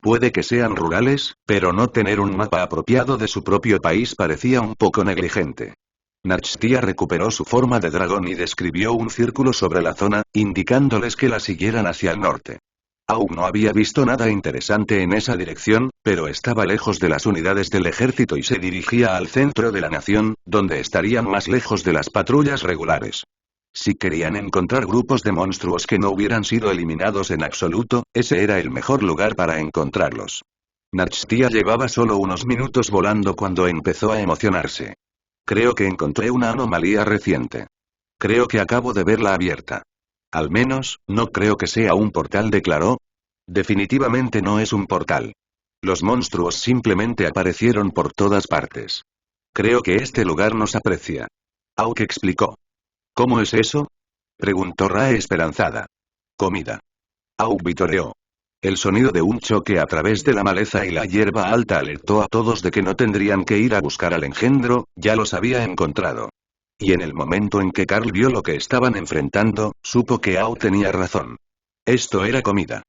Puede que sean rurales, pero no tener un mapa apropiado de su propio país parecía un poco negligente. Nachtia recuperó su forma de dragón y describió un círculo sobre la zona, indicándoles que la siguieran hacia el norte. Aún no había visto nada interesante en esa dirección, pero estaba lejos de las unidades del ejército y se dirigía al centro de la nación, donde estarían más lejos de las patrullas regulares. Si querían encontrar grupos de monstruos que no hubieran sido eliminados en absoluto, ese era el mejor lugar para encontrarlos. Nachtia llevaba solo unos minutos volando cuando empezó a emocionarse. Creo que encontré una anomalía reciente. Creo que acabo de verla abierta. Al menos, no creo que sea un portal, declaró. Definitivamente no es un portal. Los monstruos simplemente aparecieron por todas partes. Creo que este lugar nos aprecia. Auk explicó. ¿Cómo es eso? Preguntó Rae esperanzada. Comida. Auk vitoreó. El sonido de un choque a través de la maleza y la hierba alta alertó a todos de que no tendrían que ir a buscar al engendro, ya los había encontrado. Y en el momento en que Carl vio lo que estaban enfrentando, supo que Auk tenía razón. Esto era comida.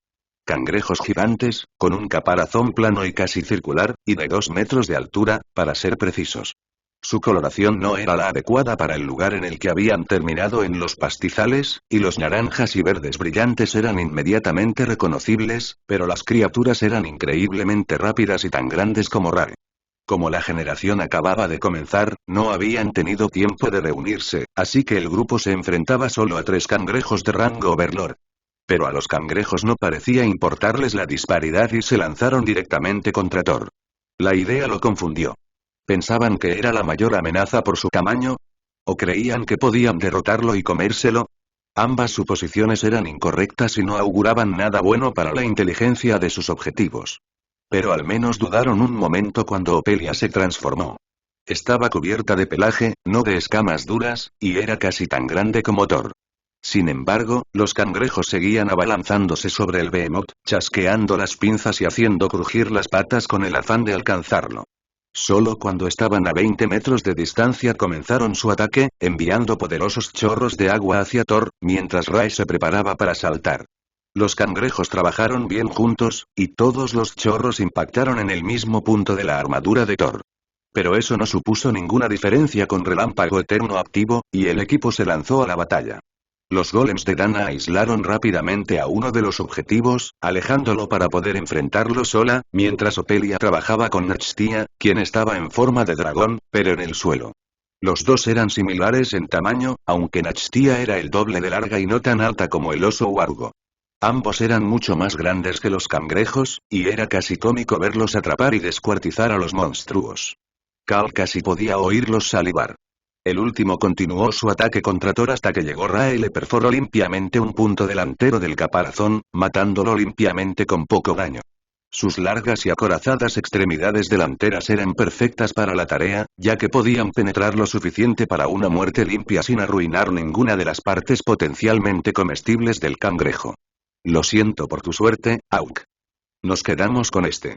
Cangrejos gigantes, con un caparazón plano y casi circular, y de 2 metros de altura, para ser precisos. Su coloración no era la adecuada para el lugar en el que habían terminado en los pastizales, y los naranjas y verdes brillantes eran inmediatamente reconocibles, pero las criaturas eran increíblemente rápidas y tan grandes como Rae. Como la generación acababa de comenzar, no habían tenido tiempo de reunirse, así que el grupo se enfrentaba solo a 3 cangrejos de rango Overlord. Pero a los cangrejos no parecía importarles la disparidad y se lanzaron directamente contra Thor. La idea lo confundió. ¿Pensaban que era la mayor amenaza por su tamaño? ¿O creían que podían derrotarlo y comérselo? Ambas suposiciones eran incorrectas y no auguraban nada bueno para la inteligencia de sus objetivos. Pero al menos dudaron un momento cuando Opelia se transformó. Estaba cubierta de pelaje, no de escamas duras, y era casi tan grande como Thor. Sin embargo, los cangrejos seguían abalanzándose sobre el behemoth, chasqueando las pinzas y haciendo crujir las patas con el afán de alcanzarlo. Solo cuando estaban a 20 metros de distancia comenzaron su ataque, enviando poderosos chorros de agua hacia Thor, mientras Rae se preparaba para saltar. Los cangrejos trabajaron bien juntos, y todos los chorros impactaron en el mismo punto de la armadura de Thor. Pero eso no supuso ninguna diferencia con Relámpago Eterno activo, y el equipo se lanzó a la batalla. Los golems de Dana aislaron rápidamente a uno de los objetivos, alejándolo para poder enfrentarlo sola, mientras Opelia trabajaba con Nachtia, quien estaba en forma de dragón, pero en el suelo. Los dos eran similares en tamaño, aunque Nachtia era el doble de larga y no tan alta como el oso huargo. Ambos eran mucho más grandes que los cangrejos, y era casi cómico verlos atrapar y descuartizar a los monstruos. Carl casi podía oírlos salivar. El último continuó su ataque contra Thor hasta que llegó Ra y le perforó limpiamente un punto delantero del caparazón, matándolo limpiamente con poco daño. Sus largas y acorazadas extremidades delanteras eran perfectas para la tarea, ya que podían penetrar lo suficiente para una muerte limpia sin arruinar ninguna de las partes potencialmente comestibles del cangrejo. Lo siento por tu suerte, Auk. Nos quedamos con este.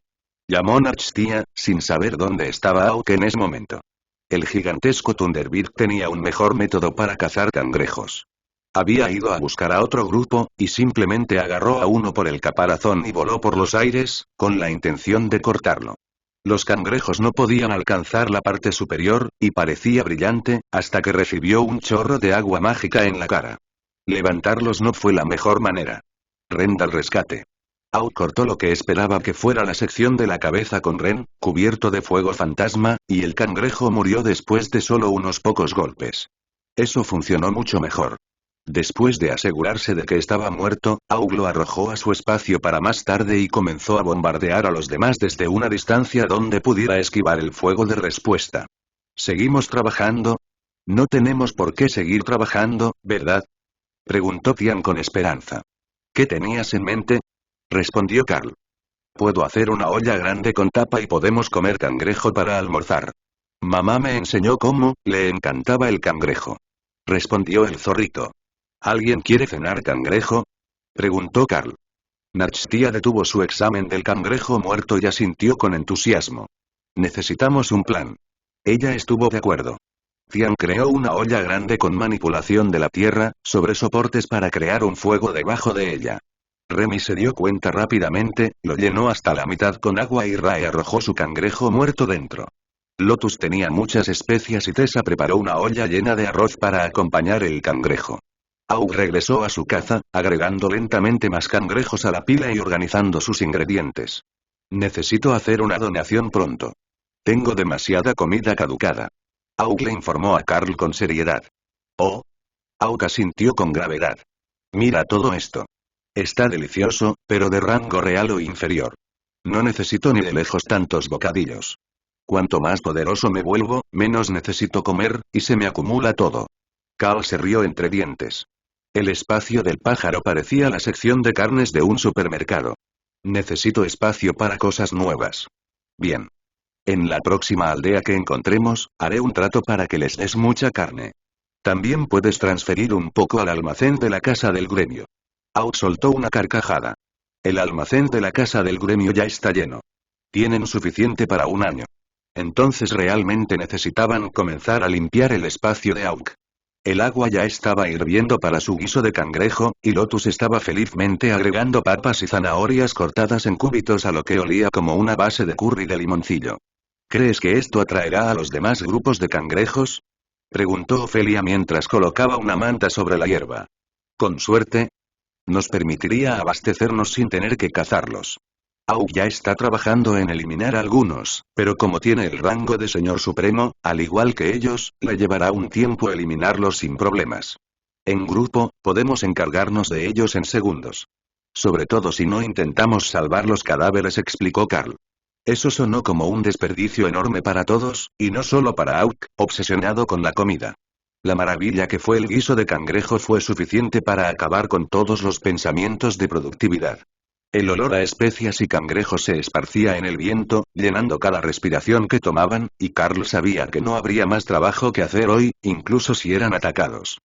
Llamó Nachtia, sin saber dónde estaba Auk en ese momento. El gigantesco Thunderbird tenía un mejor método para cazar cangrejos. Había ido a buscar a otro grupo, y simplemente agarró a uno por el caparazón y voló por los aires, con la intención de cortarlo. Los cangrejos no podían alcanzar la parte superior, y parecía brillante, hasta que recibió un chorro de agua mágica en la cara. Levantarlos no fue la mejor manera. Ren al rescate. Au cortó lo que esperaba que fuera la sección de la cabeza con Ren, cubierto de fuego fantasma, y el cangrejo murió después de solo unos pocos golpes. Eso funcionó mucho mejor. Después de asegurarse de que estaba muerto, Aug lo arrojó a su espacio para más tarde y comenzó a bombardear a los demás desde una distancia donde pudiera esquivar el fuego de respuesta. ¿Seguimos trabajando? No tenemos por qué seguir trabajando, ¿verdad? Preguntó Tian con esperanza. ¿Qué tenías en mente? Respondió Carl. Puedo hacer una olla grande con tapa y podemos comer cangrejo para almorzar. Mamá me enseñó cómo, le encantaba el cangrejo. Respondió el zorrito. ¿Alguien quiere cenar cangrejo? Preguntó Carl. Nachtia detuvo su examen del cangrejo muerto y asintió con entusiasmo. Necesitamos un plan. Ella estuvo de acuerdo. Tian creó una olla grande con manipulación de la tierra, sobre soportes para crear un fuego debajo de ella. Remy se dio cuenta rápidamente, lo llenó hasta la mitad con agua y Rae arrojó su cangrejo muerto dentro. Lotus tenía muchas especias y Tessa preparó una olla llena de arroz para acompañar el cangrejo. Aug regresó a su caza, agregando lentamente más cangrejos a la pila y organizando sus ingredientes. Necesito hacer una donación pronto. Tengo demasiada comida caducada. Aug le informó a Carl con seriedad. Oh. Aug asintió con gravedad. Mira todo esto. Está delicioso, pero de rango real o inferior. No necesito ni de lejos tantos bocadillos. Cuanto más poderoso me vuelvo, menos necesito comer, y se me acumula todo. Carl se rió entre dientes. El espacio del pájaro parecía la sección de carnes de un supermercado. Necesito espacio para cosas nuevas. Bien. En la próxima aldea que encontremos, haré un trato para que les des mucha carne. También puedes transferir un poco al almacén de la casa del gremio. Aug soltó una carcajada. El almacén de la casa del gremio ya está lleno. Tienen suficiente para un año. Entonces realmente necesitaban comenzar a limpiar el espacio de Aug. El agua ya estaba hirviendo para su guiso de cangrejo, y Lotus estaba felizmente agregando papas y zanahorias cortadas en cúbitos a lo que olía como una base de curry de limoncillo. ¿Crees que esto atraerá a los demás grupos de cangrejos? Preguntó Ofelia mientras colocaba una manta sobre la hierba. Con suerte. Nos permitiría abastecernos sin tener que cazarlos. Aug ya está trabajando en eliminar algunos, pero como tiene el rango de Señor Supremo, al igual que ellos, le llevará un tiempo eliminarlos sin problemas. En grupo, podemos encargarnos de ellos en segundos. Sobre todo si no intentamos salvar los cadáveres, explicó Carl. Eso sonó como un desperdicio enorme para todos, y no solo para Aug, obsesionado con la comida. La maravilla que fue el guiso de cangrejo fue suficiente para acabar con todos los pensamientos de productividad. El olor a especias y cangrejos se esparcía en el viento, llenando cada respiración que tomaban, y Carl sabía que no habría más trabajo que hacer hoy, incluso si eran atacados.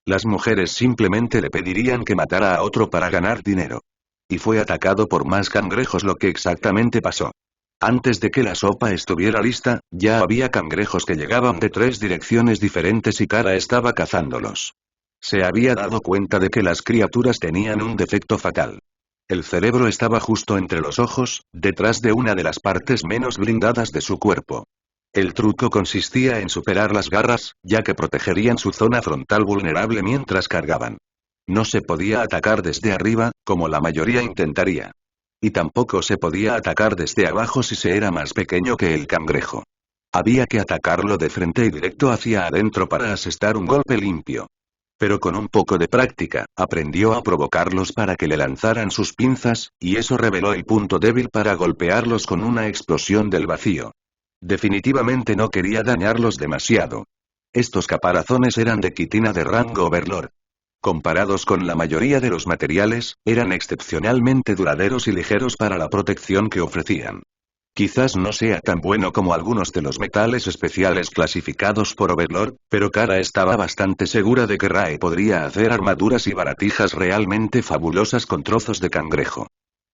Las mujeres simplemente le pedirían que matara a otro para ganar dinero. Y fue atacado por más cangrejos, lo que exactamente pasó. Antes de que la sopa estuviera lista, ya había cangrejos que llegaban de 3 direcciones diferentes y Kara estaba cazándolos. Se había dado cuenta de que las criaturas tenían un defecto fatal. El cerebro estaba justo entre los ojos, detrás de una de las partes menos blindadas de su cuerpo. El truco consistía en superar las garras, ya que protegerían su zona frontal vulnerable mientras cargaban. No se podía atacar desde arriba, como la mayoría intentaría. Y tampoco se podía atacar desde abajo si se era más pequeño que el cangrejo. Había que atacarlo de frente y directo hacia adentro para asestar un golpe limpio. Pero con un poco de práctica, aprendió a provocarlos para que le lanzaran sus pinzas, y eso reveló el punto débil para golpearlos con una explosión del vacío. Definitivamente no quería dañarlos demasiado. Estos caparazones eran de quitina de rango Overlord. Comparados con la mayoría de los materiales, eran excepcionalmente duraderos y ligeros para la protección que ofrecían. Quizás no sea tan bueno como algunos de los metales especiales clasificados por Overlord, pero Kara estaba bastante segura de que Rae podría hacer armaduras y baratijas realmente fabulosas con trozos de cangrejo.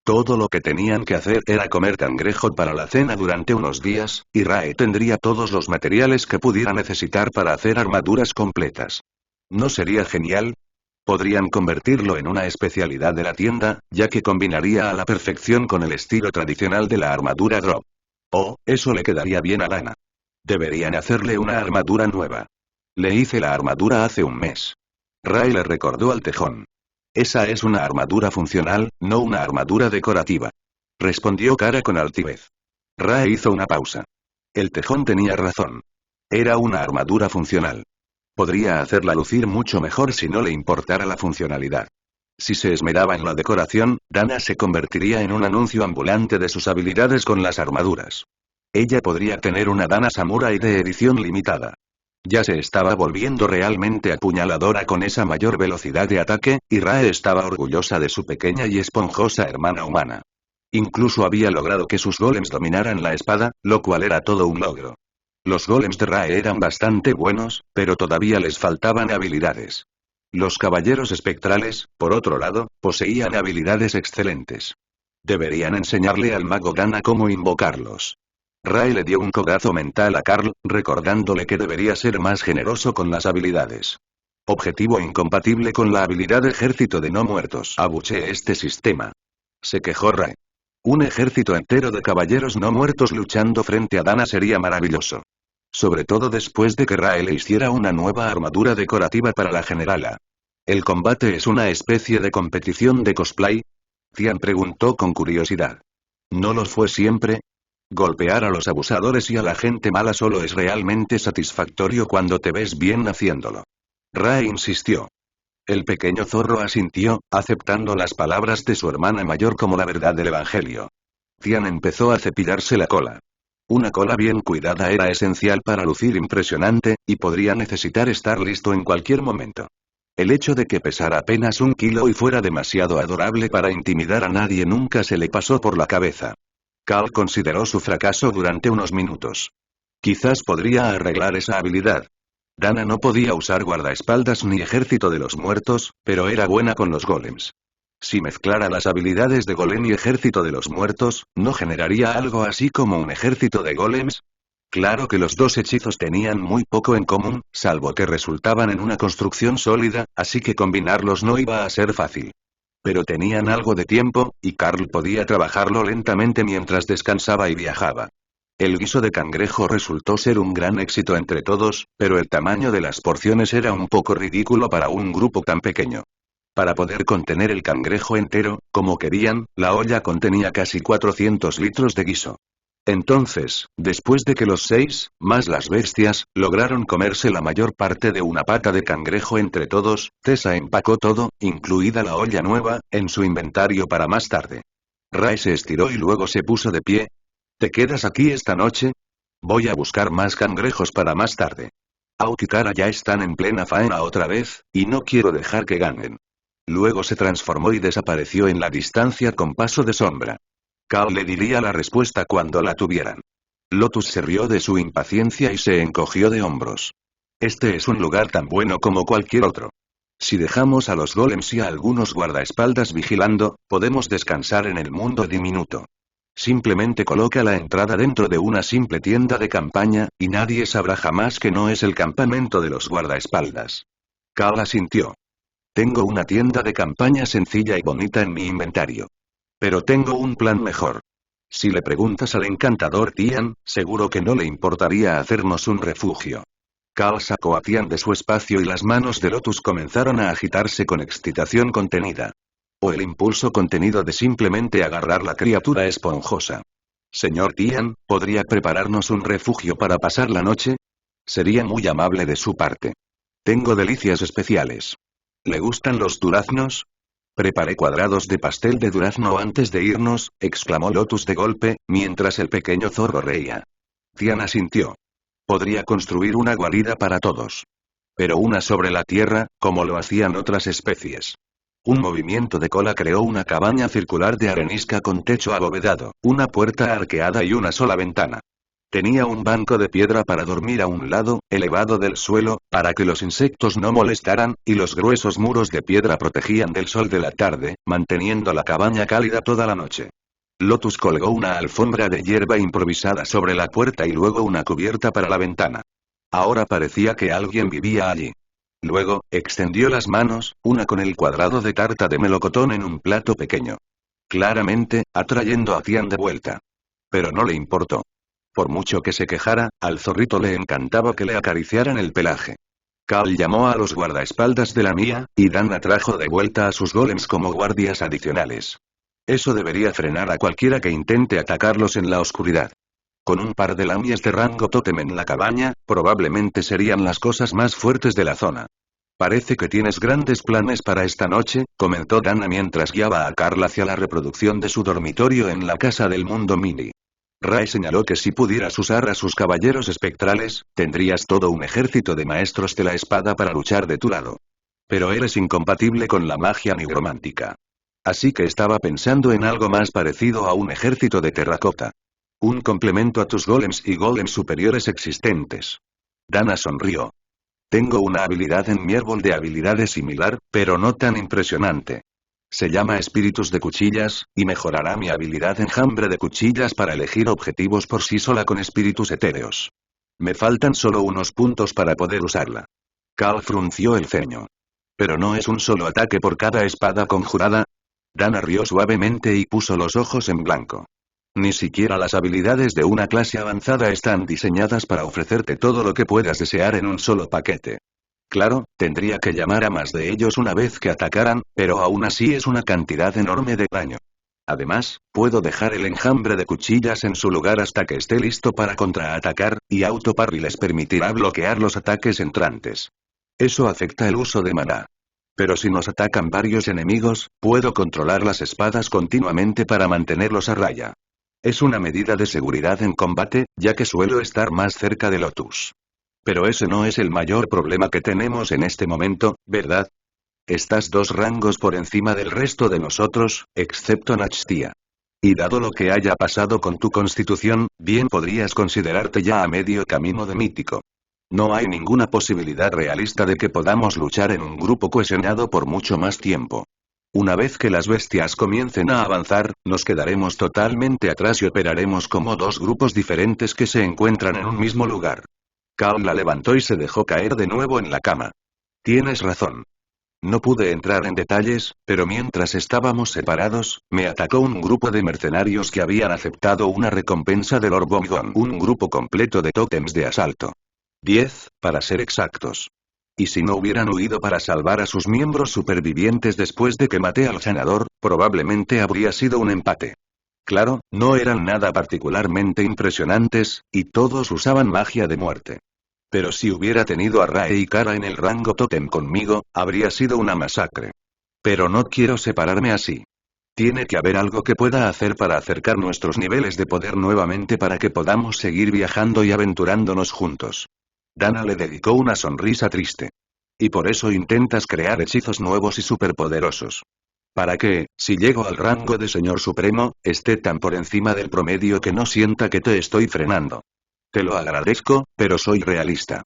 Todo lo que tenían que hacer era comer cangrejo para la cena durante unos días, y Rae tendría todos los materiales que pudiera necesitar para hacer armaduras completas. ¿No sería genial? Podrían convertirlo en una especialidad de la tienda, ya que combinaría a la perfección con el estilo tradicional de la armadura drop. Oh, eso le quedaría bien a Lana. Deberían hacerle una armadura nueva. Le hice la armadura hace un mes. Ray le recordó al tejón. Esa es una armadura funcional, no una armadura decorativa. Respondió Kara con altivez. Ray hizo una pausa. El tejón tenía razón. Era una armadura funcional. Podría hacerla lucir mucho mejor si no le importara la funcionalidad. Si se esmeraba en la decoración, Dana se convertiría en un anuncio ambulante de sus habilidades con las armaduras. Ella podría tener una Dana Samurai de edición limitada. Ya se estaba volviendo realmente apuñaladora con esa mayor velocidad de ataque, y Rae estaba orgullosa de su pequeña y esponjosa hermana humana. Incluso había logrado que sus golems dominaran la espada, lo cual era todo un logro. Los golems de Rae eran bastante buenos, pero todavía les faltaban habilidades. Los caballeros espectrales, por otro lado, poseían habilidades excelentes. Deberían enseñarle al mago Dana cómo invocarlos. Rae le dio un codazo mental a Carl, recordándole que debería ser más generoso con las habilidades. Objetivo incompatible con la habilidad ejército de no muertos. Abuché este sistema. Se quejó Rae. Un ejército entero de caballeros no muertos luchando frente a Dana sería maravilloso. Sobre todo después de que Rae le hiciera una nueva armadura decorativa para la generala. ¿El combate es una especie de competición de cosplay? Tian preguntó con curiosidad. ¿No lo fue siempre? Golpear a los abusadores y a la gente mala solo es realmente satisfactorio cuando te ves bien haciéndolo. Rae insistió. El pequeño zorro asintió, aceptando las palabras de su hermana mayor como la verdad del evangelio. Tian empezó a cepillarse la cola. Una cola bien cuidada era esencial para lucir impresionante, y podría necesitar estar listo en cualquier momento. El hecho de que pesara apenas 1 kilo y fuera demasiado adorable para intimidar a nadie nunca se le pasó por la cabeza. Carl consideró su fracaso durante unos minutos. Quizás podría arreglar esa habilidad. Dana no podía usar guardaespaldas ni ejército de los muertos, pero era buena con los golems. Si mezclara las habilidades de golem y ejército de los muertos, ¿no generaría algo así como un ejército de golems? Claro que los dos hechizos tenían muy poco en común, salvo que resultaban en una construcción sólida, así que combinarlos no iba a ser fácil. Pero tenían algo de tiempo, y Carl podía trabajarlo lentamente mientras descansaba y viajaba. El guiso de cangrejo resultó ser un gran éxito entre todos, pero el tamaño de las porciones era un poco ridículo para un grupo tan pequeño. Para poder contener el cangrejo entero, como querían, la olla contenía casi 400 litros de guiso. Entonces, después de que los 6, más las bestias, lograron comerse la mayor parte de una pata de cangrejo entre todos, Tessa empacó todo, incluida la olla nueva, en su inventario para más tarde. Rae se estiró y luego se puso de pie. ¿Te quedas aquí esta noche? Voy a buscar más cangrejos para más tarde. Auk y Kara ya están en plena faena otra vez, y no quiero dejar que ganen. Luego se transformó y desapareció en la distancia con paso de sombra. Carl le diría la respuesta cuando la tuvieran. Lotus se rió de su impaciencia y se encogió de hombros. Este es un lugar tan bueno como cualquier otro. Si dejamos a los golems y a algunos guardaespaldas vigilando, podemos descansar en el mundo diminuto. Simplemente coloca la entrada dentro de una simple tienda de campaña, y nadie sabrá jamás que no es el campamento de los guardaespaldas. Carl asintió. Tengo una tienda de campaña sencilla y bonita en mi inventario. Pero tengo un plan mejor. Si le preguntas al encantador Tian, seguro que no le importaría hacernos un refugio. Carl sacó a Tian de su espacio y las manos de Lotus comenzaron a agitarse con excitación contenida. O el impulso contenido de simplemente agarrar la criatura esponjosa. Señor Tian, ¿podría prepararnos un refugio para pasar la noche? Sería muy amable de su parte. Tengo delicias especiales. ¿Le gustan los duraznos? Preparé cuadrados de pastel de durazno antes de irnos, exclamó Lotus de golpe, mientras el pequeño zorro reía. Tian asintió. podría construir una guarida para todos. Pero una sobre la tierra, como lo hacían otras especies. Un movimiento de cola creó una cabaña circular de arenisca con techo abovedado, una puerta arqueada y una sola ventana. Tenía un banco de piedra para dormir a un lado, elevado del suelo, para que los insectos no molestaran, y los gruesos muros de piedra protegían del sol de la tarde, manteniendo la cabaña cálida toda la noche. Lotus colgó una alfombra de hierba improvisada sobre la puerta y luego una cubierta para la ventana. Ahora parecía que alguien vivía allí. Luego, extendió las manos, una con el cuadrado de tarta de melocotón en un plato pequeño. Claramente, atrayendo a Tian de vuelta. Pero no le importó. Por mucho que se quejara, al zorrito le encantaba que le acariciaran el pelaje. Cal llamó a los guardaespaldas de la mía, y Dan atrajo de vuelta a sus golems como guardias adicionales. Eso debería frenar a cualquiera que intente atacarlos en la oscuridad. Con un par de lamias de rango tótem en la cabaña, probablemente serían las cosas más fuertes de la zona. Parece que tienes grandes planes para esta noche, comentó Dana mientras guiaba a Carl hacia la reproducción de su dormitorio en la casa del mundo mini. Rae señaló que si pudieras usar a sus caballeros espectrales, tendrías todo un ejército de maestros de la espada para luchar de tu lado. Pero eres incompatible con la magia nigromántica. Así que estaba pensando en algo más parecido a un ejército de terracota. Un complemento a tus golems y golems superiores existentes. Dana sonrió. Tengo una habilidad en mi árbol de habilidades similar, pero no tan impresionante. Se llama espíritus de cuchillas, y mejorará mi habilidad enjambre de cuchillas para elegir objetivos por sí sola con espíritus etéreos. Me faltan solo unos puntos para poder usarla. Cal frunció el ceño. ¿Pero no es un solo ataque por cada espada conjurada? Dana rió suavemente y puso los ojos en blanco. Ni siquiera las habilidades de una clase avanzada están diseñadas para ofrecerte todo lo que puedas desear en un solo paquete. Claro, tendría que llamar a más de ellos una vez que atacaran, pero aún así es una cantidad enorme de daño. Además, puedo dejar el enjambre de cuchillas en su lugar hasta que esté listo para contraatacar, y autoparry les permitirá bloquear los ataques entrantes. Eso afecta el uso de maná. Pero si nos atacan varios enemigos, puedo controlar las espadas continuamente para mantenerlos a raya. Es una medida de seguridad en combate, ya que suelo estar más cerca de Lotus. Pero ese no es el mayor problema que tenemos en este momento, ¿verdad? Estás 2 rangos por encima del resto de nosotros, excepto Nachtia. Y dado lo que haya pasado con tu constitución, bien podrías considerarte ya a medio camino de mítico. No hay ninguna posibilidad realista de que podamos luchar en un grupo cohesionado por mucho más tiempo. Una vez que las bestias comiencen a avanzar, nos quedaremos totalmente atrás y operaremos como 2 grupos diferentes que se encuentran en un mismo lugar. Cal la levantó y se dejó caer de nuevo en la cama. Tienes razón. No pude entrar en detalles, pero mientras estábamos separados, me atacó un grupo de mercenarios que habían aceptado una recompensa del Lord Bomgon, un grupo completo de tótems de asalto. 10, para ser exactos. Y si no hubieran huido para salvar a sus miembros supervivientes después de que maté al sanador, probablemente habría sido un empate. Claro, no eran nada particularmente impresionantes, y todos usaban magia de muerte. Pero si hubiera tenido a Rae y Kara en el rango tótem conmigo, habría sido una masacre. Pero no quiero separarme así. Tiene que haber algo que pueda hacer para acercar nuestros niveles de poder nuevamente para que podamos seguir viajando y aventurándonos juntos. Dana le dedicó una sonrisa triste. Y por eso intentas crear hechizos nuevos y superpoderosos. Para que, si llego al rango de Señor Supremo, esté tan por encima del promedio que no sienta que te estoy frenando. Te lo agradezco, pero soy realista.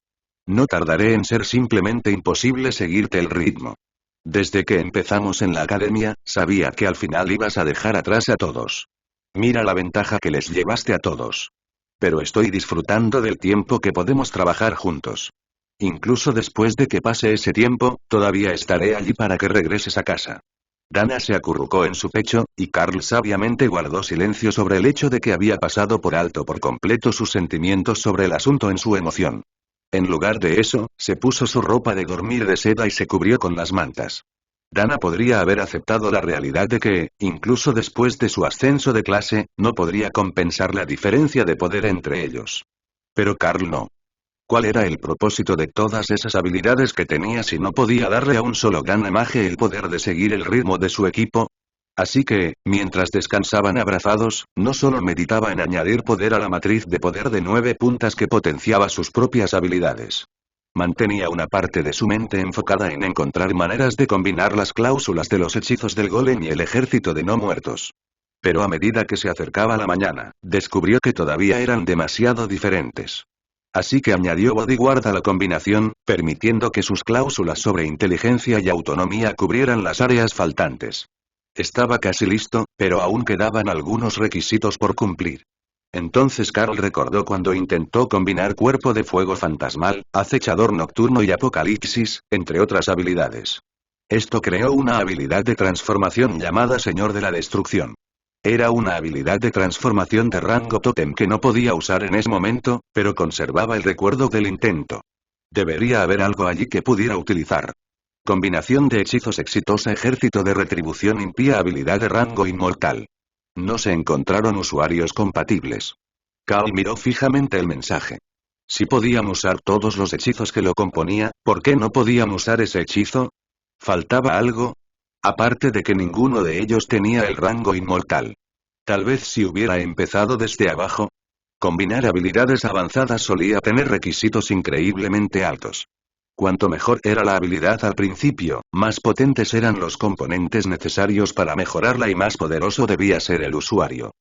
No tardaré en ser simplemente imposible seguirte el ritmo. Desde que empezamos en la academia, sabía que al final ibas a dejar atrás a todos. Mira la ventaja que les llevaste a todos. Pero estoy disfrutando del tiempo que podemos trabajar juntos. Incluso después de que pase ese tiempo, todavía estaré allí para que regreses a casa. Dana se acurrucó en su pecho, y Carl sabiamente guardó silencio sobre el hecho de que había pasado por alto por completo sus sentimientos sobre el asunto en su emoción. En lugar de eso, se puso su ropa de dormir de seda y se cubrió con las mantas. Dana podría haber aceptado la realidad de que, incluso después de su ascenso de clase, no podría compensar la diferencia de poder entre ellos. Pero Carl no. ¿Cuál era el propósito de todas esas habilidades que tenía si no podía darle a un solo Dana Mage el poder de seguir el ritmo de su equipo? Así que, mientras descansaban abrazados, no solo meditaba en añadir poder a la matriz de poder de 9 puntas que potenciaba sus propias habilidades. Mantenía una parte de su mente enfocada en encontrar maneras de combinar las cláusulas de los hechizos del golem y el ejército de no muertos. Pero a medida que se acercaba la mañana, descubrió que todavía eran demasiado diferentes. Así que añadió Bodyguard a la combinación, permitiendo que sus cláusulas sobre inteligencia y autonomía cubrieran las áreas faltantes. Estaba casi listo, pero aún quedaban algunos requisitos por cumplir. Entonces Carl recordó cuando intentó combinar cuerpo de fuego fantasmal, acechador nocturno y apocalipsis, entre otras habilidades. Esto creó una habilidad de transformación llamada Señor de la Destrucción. Era una habilidad de transformación de rango tótem que no podía usar en ese momento, pero conservaba el recuerdo del intento. Debería haber algo allí que pudiera utilizar. Combinación de hechizos exitosa, ejército de retribución impía, habilidad de rango inmortal. No se encontraron usuarios compatibles. Carl miró fijamente el mensaje. Si podían usar todos los hechizos que lo componía, ¿por qué no podían usar ese hechizo? ¿Faltaba algo? Aparte de que ninguno de ellos tenía el rango inmortal. Tal vez si hubiera empezado desde abajo. Combinar habilidades avanzadas solía tener requisitos increíblemente altos. Cuanto mejor era la habilidad al principio, más potentes eran los componentes necesarios para mejorarla y más poderoso debía ser el usuario.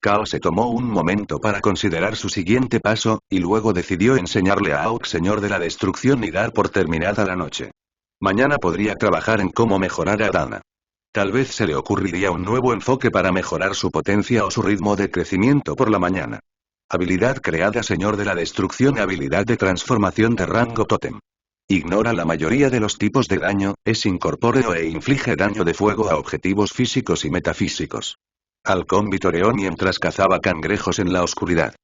Carl se tomó un momento para considerar su siguiente paso, y luego decidió enseñarle a Auk Señor de la Destrucción y dar por terminada la noche. Mañana podría trabajar en cómo mejorar a Dana. Tal vez se le ocurriría un nuevo enfoque para mejorar su potencia o su ritmo de crecimiento por la mañana. Habilidad creada Señor de la Destrucción, habilidad de transformación de rango tótem. Ignora la mayoría de los tipos de daño, es incorpóreo e inflige daño de fuego a objetivos físicos y metafísicos. Halcón vitoreó mientras cazaba cangrejos en la oscuridad.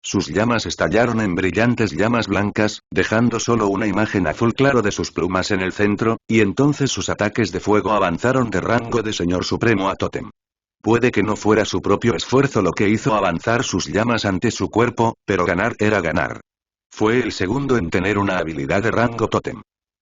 Sus llamas estallaron en brillantes llamas blancas, dejando solo una imagen azul claro de sus plumas en el centro, y entonces sus ataques de fuego avanzaron de rango de Señor Supremo a tótem. Puede que no fuera su propio esfuerzo lo que hizo avanzar sus llamas ante su cuerpo, pero ganar era ganar. Fue el segundo en tener una habilidad de rango tótem.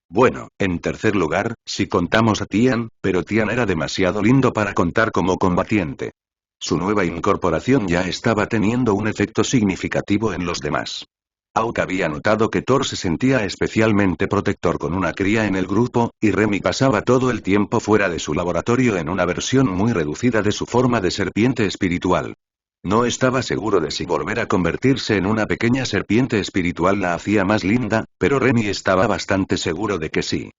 Bueno, en tercer lugar, si contamos a Tian, pero Tian era demasiado lindo para contar como combatiente. Su nueva incorporación ya estaba teniendo un efecto significativo en los demás. Auk había notado que Thor se sentía especialmente protector con una cría en el grupo, y Remy pasaba todo el tiempo fuera de su laboratorio en una versión muy reducida de su forma de serpiente espiritual. No estaba seguro de si volver a convertirse en una pequeña serpiente espiritual la hacía más linda, pero Remy estaba bastante seguro de que sí.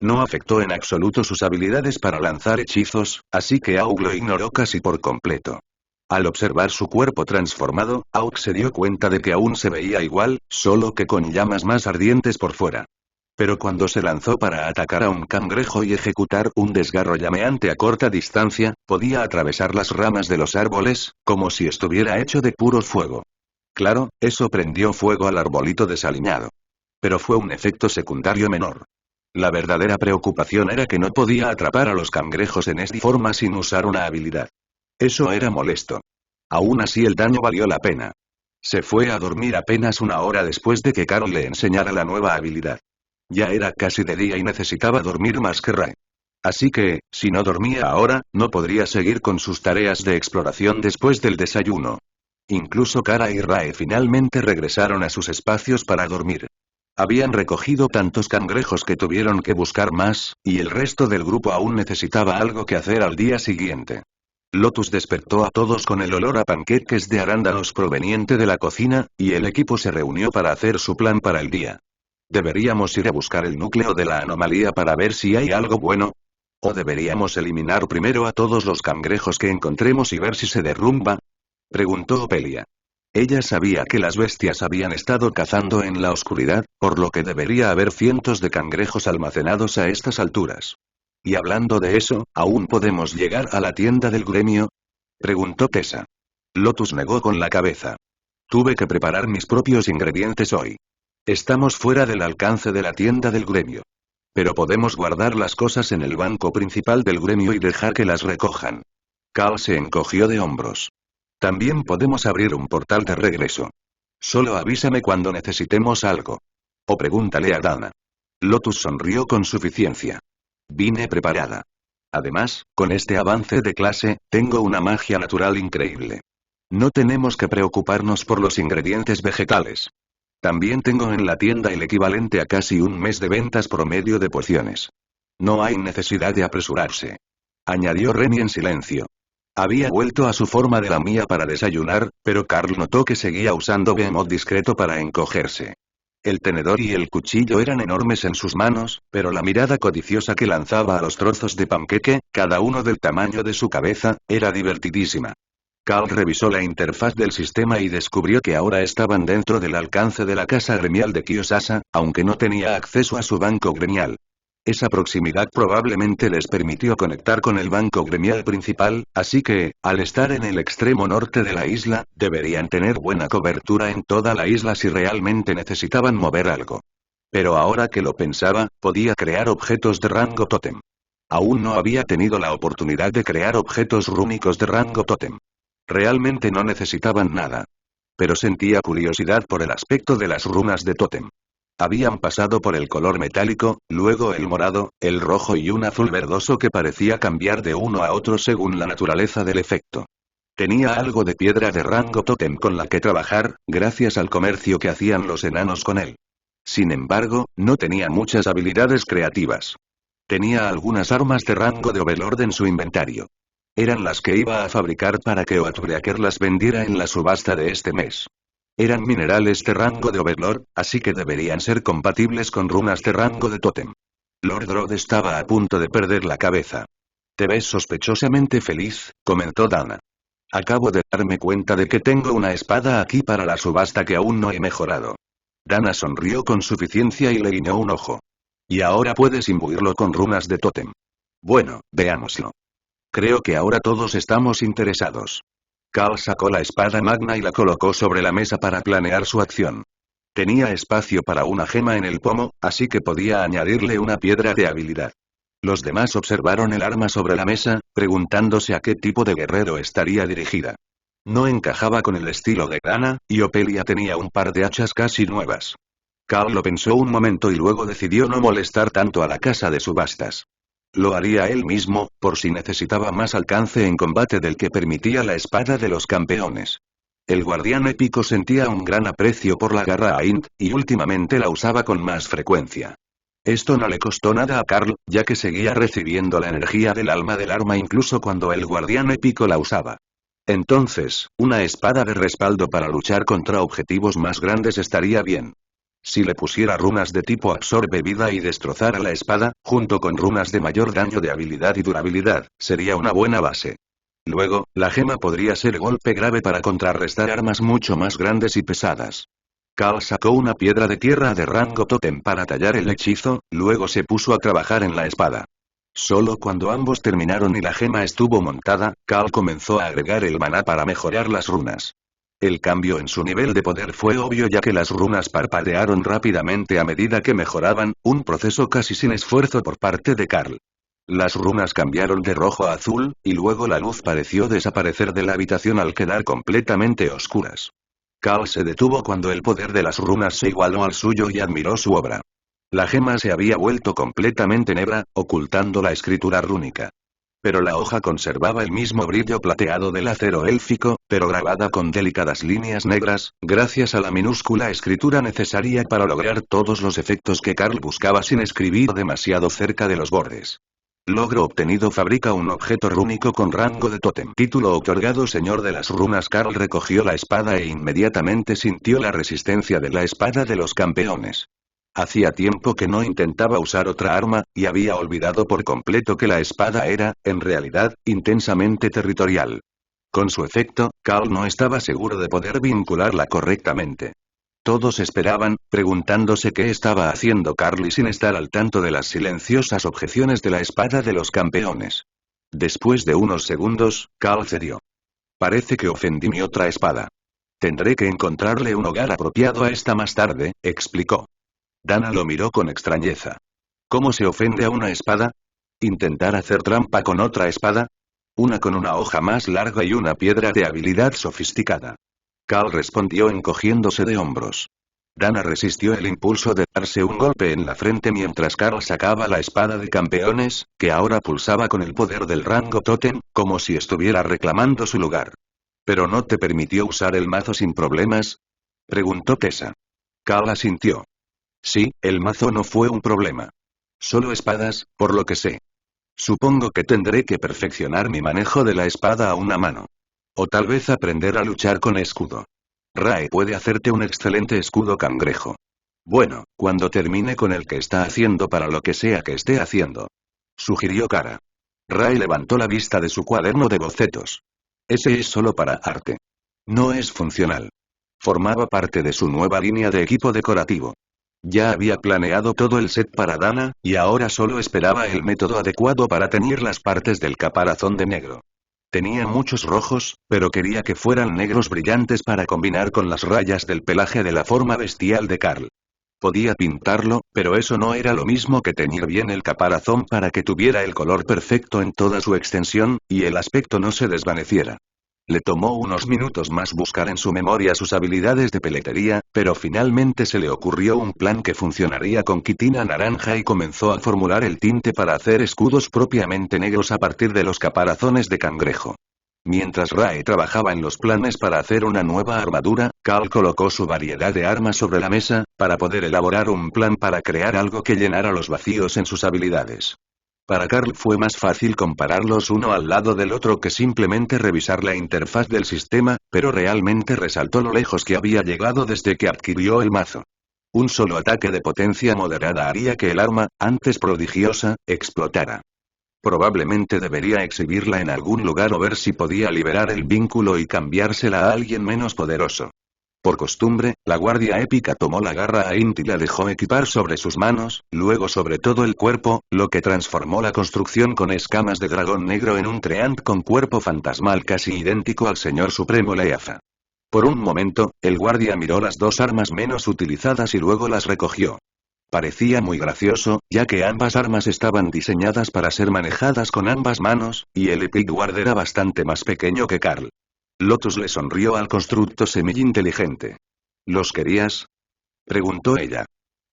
No afectó en absoluto sus habilidades para lanzar hechizos, así que Auk lo ignoró casi por completo. Al observar su cuerpo transformado, Auk se dio cuenta de que aún se veía igual, solo que con llamas más ardientes por fuera. Pero cuando se lanzó para atacar a un cangrejo y ejecutar un desgarro llameante a corta distancia, podía atravesar las ramas de los árboles, como si estuviera hecho de puro fuego. Claro, eso prendió fuego al arbolito desaliñado. Pero fue un efecto secundario menor. La verdadera preocupación era que no podía atrapar a los cangrejos en esta forma sin usar una habilidad. Eso era molesto. Aún así el daño valió la pena. Se fue a dormir apenas una hora después de que Carol le enseñara la nueva habilidad. Ya era casi de día y necesitaba dormir más que Rae. Así que, si no dormía ahora, no podría seguir con sus tareas de exploración después del desayuno. Incluso Kara y Rae finalmente regresaron a sus espacios para dormir. Habían recogido tantos cangrejos que tuvieron que buscar más, y el resto del grupo aún necesitaba algo que hacer al día siguiente. Lotus despertó a todos con el olor a panqueques de arándanos proveniente de la cocina, y el equipo se reunió para hacer su plan para el día. ¿Deberíamos ir a buscar el núcleo de la anomalía para ver si hay algo bueno? ¿O deberíamos eliminar primero a todos los cangrejos que encontremos y ver si se derrumba? Preguntó Opelia. Ella sabía que las bestias habían estado cazando en la oscuridad, por lo que debería haber cientos de cangrejos almacenados a estas alturas. Y hablando de eso, ¿aún podemos llegar a la tienda del gremio? Preguntó Tessa. Lotus negó con la cabeza. Tuve que preparar mis propios ingredientes hoy. Estamos fuera del alcance de la tienda del gremio. Pero podemos guardar las cosas en el banco principal del gremio y dejar que las recojan. Carl se encogió de hombros. También podemos abrir un portal de regreso. Solo avísame cuando necesitemos algo. O pregúntale a Dana. Lotus sonrió con suficiencia. Vine preparada. Además, con este avance de clase, tengo una magia natural increíble. No tenemos que preocuparnos por los ingredientes vegetales. También tengo en la tienda el equivalente a casi un mes de ventas promedio de pociones. No hay necesidad de apresurarse. Añadió Remy en silencio. Había vuelto a su forma de la mía para desayunar, pero Carl notó que seguía usando Behemoth discreto para encogerse. El tenedor y el cuchillo eran enormes en sus manos, pero la mirada codiciosa que lanzaba a los trozos de panqueque, cada uno del tamaño de su cabeza, era divertidísima. Carl revisó la interfaz del sistema y descubrió que ahora estaban dentro del alcance de la casa gremial de Kiyosasa, aunque no tenía acceso a su banco gremial. Esa proximidad probablemente les permitió conectar con el banco gremial principal, así que, al estar en el extremo norte de la isla, deberían tener buena cobertura en toda la isla si realmente necesitaban mover algo. Pero ahora que lo pensaba, podía crear objetos de rango tótem. Aún no había tenido la oportunidad de crear objetos rúnicos de rango tótem. Realmente no necesitaban nada. Pero sentía curiosidad por el aspecto de las runas de tótem. Habían pasado por el color metálico, luego el morado, el rojo y un azul verdoso que parecía cambiar de uno a otro según la naturaleza del efecto. Tenía algo de piedra de rango tótem con la que trabajar, gracias al comercio que hacían los enanos con él. Sin embargo, no tenía muchas habilidades creativas. Tenía algunas armas de rango de Overlord en su inventario. Eran las que iba a fabricar para que Oathbreaker las vendiera en la subasta de este mes. Eran minerales de rango de Overlord, así que deberían ser compatibles con runas de rango de tótem. Lord Rod estaba a punto de perder la cabeza. «Te ves sospechosamente feliz», comentó Dana. «Acabo de darme cuenta de que tengo una espada aquí para la subasta que aún no he mejorado». Dana sonrió con suficiencia y le guiñó un ojo. «Y ahora puedes imbuirlo con runas de tótem». «Bueno, veámoslo. Creo que ahora todos estamos interesados». Carl sacó la espada magna y la colocó sobre la mesa para planear su acción. Tenía espacio para una gema en el pomo, así que podía añadirle una piedra de habilidad. Los demás observaron el arma sobre la mesa, preguntándose a qué tipo de guerrero estaría dirigida. No encajaba con el estilo de Dana, y Opelia tenía un par de hachas casi nuevas. Carl lo pensó un momento y luego decidió no molestar tanto a la casa de subastas. Lo haría él mismo, por si necesitaba más alcance en combate del que permitía la espada de los campeones. El guardián épico sentía un gran aprecio por la garra Aint, y últimamente la usaba con más frecuencia. Esto no le costó nada a Carl, ya que seguía recibiendo la energía del alma del arma incluso cuando el guardián épico la usaba. Entonces, una espada de respaldo para luchar contra objetivos más grandes estaría bien. Si le pusiera runas de tipo absorbe vida y destrozara la espada, junto con runas de mayor daño de habilidad y durabilidad, sería una buena base. Luego, la gema podría ser golpe grave para contrarrestar armas mucho más grandes y pesadas. Carl sacó una piedra de tierra de rango tótem para tallar el hechizo, luego se puso a trabajar en la espada. Solo cuando ambos terminaron y la gema estuvo montada, Carl comenzó a agregar el maná para mejorar las runas. El cambio en su nivel de poder fue obvio ya que las runas parpadearon rápidamente a medida que mejoraban, un proceso casi sin esfuerzo por parte de Carl. Las runas cambiaron de rojo a azul, y luego la luz pareció desaparecer de la habitación al quedar completamente oscuras. Carl se detuvo cuando el poder de las runas se igualó al suyo y admiró su obra. La gema se había vuelto completamente negra, ocultando la escritura rúnica. Pero la hoja conservaba el mismo brillo plateado del acero élfico, pero grabada con delicadas líneas negras, gracias a la minúscula escritura necesaria para lograr todos los efectos que Carl buscaba sin escribir demasiado cerca de los bordes. Logro obtenido. Fabrica un objeto rúnico con rango de tótem. Título otorgado. Señor de las runas. Carl recogió la espada e inmediatamente sintió la resistencia de la espada de los campeones. Hacía tiempo que no intentaba usar otra arma, y había olvidado por completo que la espada era, en realidad, intensamente territorial. Con su efecto, Carl no estaba seguro de poder vincularla correctamente. Todos esperaban, preguntándose qué estaba haciendo Carl y sin estar al tanto de las silenciosas objeciones de la espada de los campeones. Después de unos segundos, Carl cedió. Parece que ofendí mi otra espada. Tendré que encontrarle un hogar apropiado a esta más tarde, explicó. Dana lo miró con extrañeza. ¿Cómo se ofende a una espada? ¿Intentar hacer trampa con otra espada? Una con una hoja más larga y una piedra de habilidad sofisticada. Carl respondió encogiéndose de hombros. Dana resistió el impulso de darse un golpe en la frente mientras Carl sacaba la espada de campeones, que ahora pulsaba con el poder del rango Totem, como si estuviera reclamando su lugar. ¿Pero no te permitió usar el mazo sin problemas? Preguntó Tessa. Carl asintió. Sí, el mazo no fue un problema. Solo espadas, por lo que sé. Supongo que tendré que perfeccionar mi manejo de la espada a una mano. O tal vez aprender a luchar con escudo. Rae puede hacerte un excelente escudo cangrejo. Bueno, cuando termine con el que está haciendo para lo que sea que esté haciendo. Sugirió Kara. Rae levantó la vista de su cuaderno de bocetos. Ese es solo para arte. No es funcional. Formaba parte de su nueva línea de equipo decorativo. Ya había planeado todo el set para Dana, y ahora solo esperaba el método adecuado para teñir las partes del caparazón de negro. Tenía muchos rojos, pero quería que fueran negros brillantes para combinar con las rayas del pelaje de la forma bestial de Carl. Podía pintarlo, pero eso no era lo mismo que teñir bien el caparazón para que tuviera el color perfecto en toda su extensión, y el aspecto no se desvaneciera. Le tomó unos minutos más buscar en su memoria sus habilidades de peletería, pero finalmente se le ocurrió un plan que funcionaría con quitina naranja y comenzó a formular el tinte para hacer escudos propiamente negros a partir de los caparazones de cangrejo. Mientras Rae trabajaba en los planes para hacer una nueva armadura, Carl colocó su variedad de armas sobre la mesa, para poder elaborar un plan para crear algo que llenara los vacíos en sus habilidades. Para Carl fue más fácil compararlos uno al lado del otro que simplemente revisar la interfaz del sistema, pero realmente resaltó lo lejos que había llegado desde que adquirió el mazo. Un solo ataque de potencia moderada haría que el arma, antes prodigiosa, explotara. Probablemente debería exhibirla en algún lugar o ver si podía liberar el vínculo y cambiársela a alguien menos poderoso. Por costumbre, la guardia épica tomó la garra a Int y la dejó equipar sobre sus manos, luego sobre todo el cuerpo, lo que transformó la construcción con escamas de dragón negro en un treant con cuerpo fantasmal casi idéntico al señor supremo Leafa. Por un momento, el guardia miró las dos armas menos utilizadas y luego las recogió. Parecía muy gracioso, ya que ambas armas estaban diseñadas para ser manejadas con ambas manos, y el Epic Guard era bastante más pequeño que Carl. Lotus le sonrió al constructo semi-inteligente. ¿Los querías? Preguntó ella.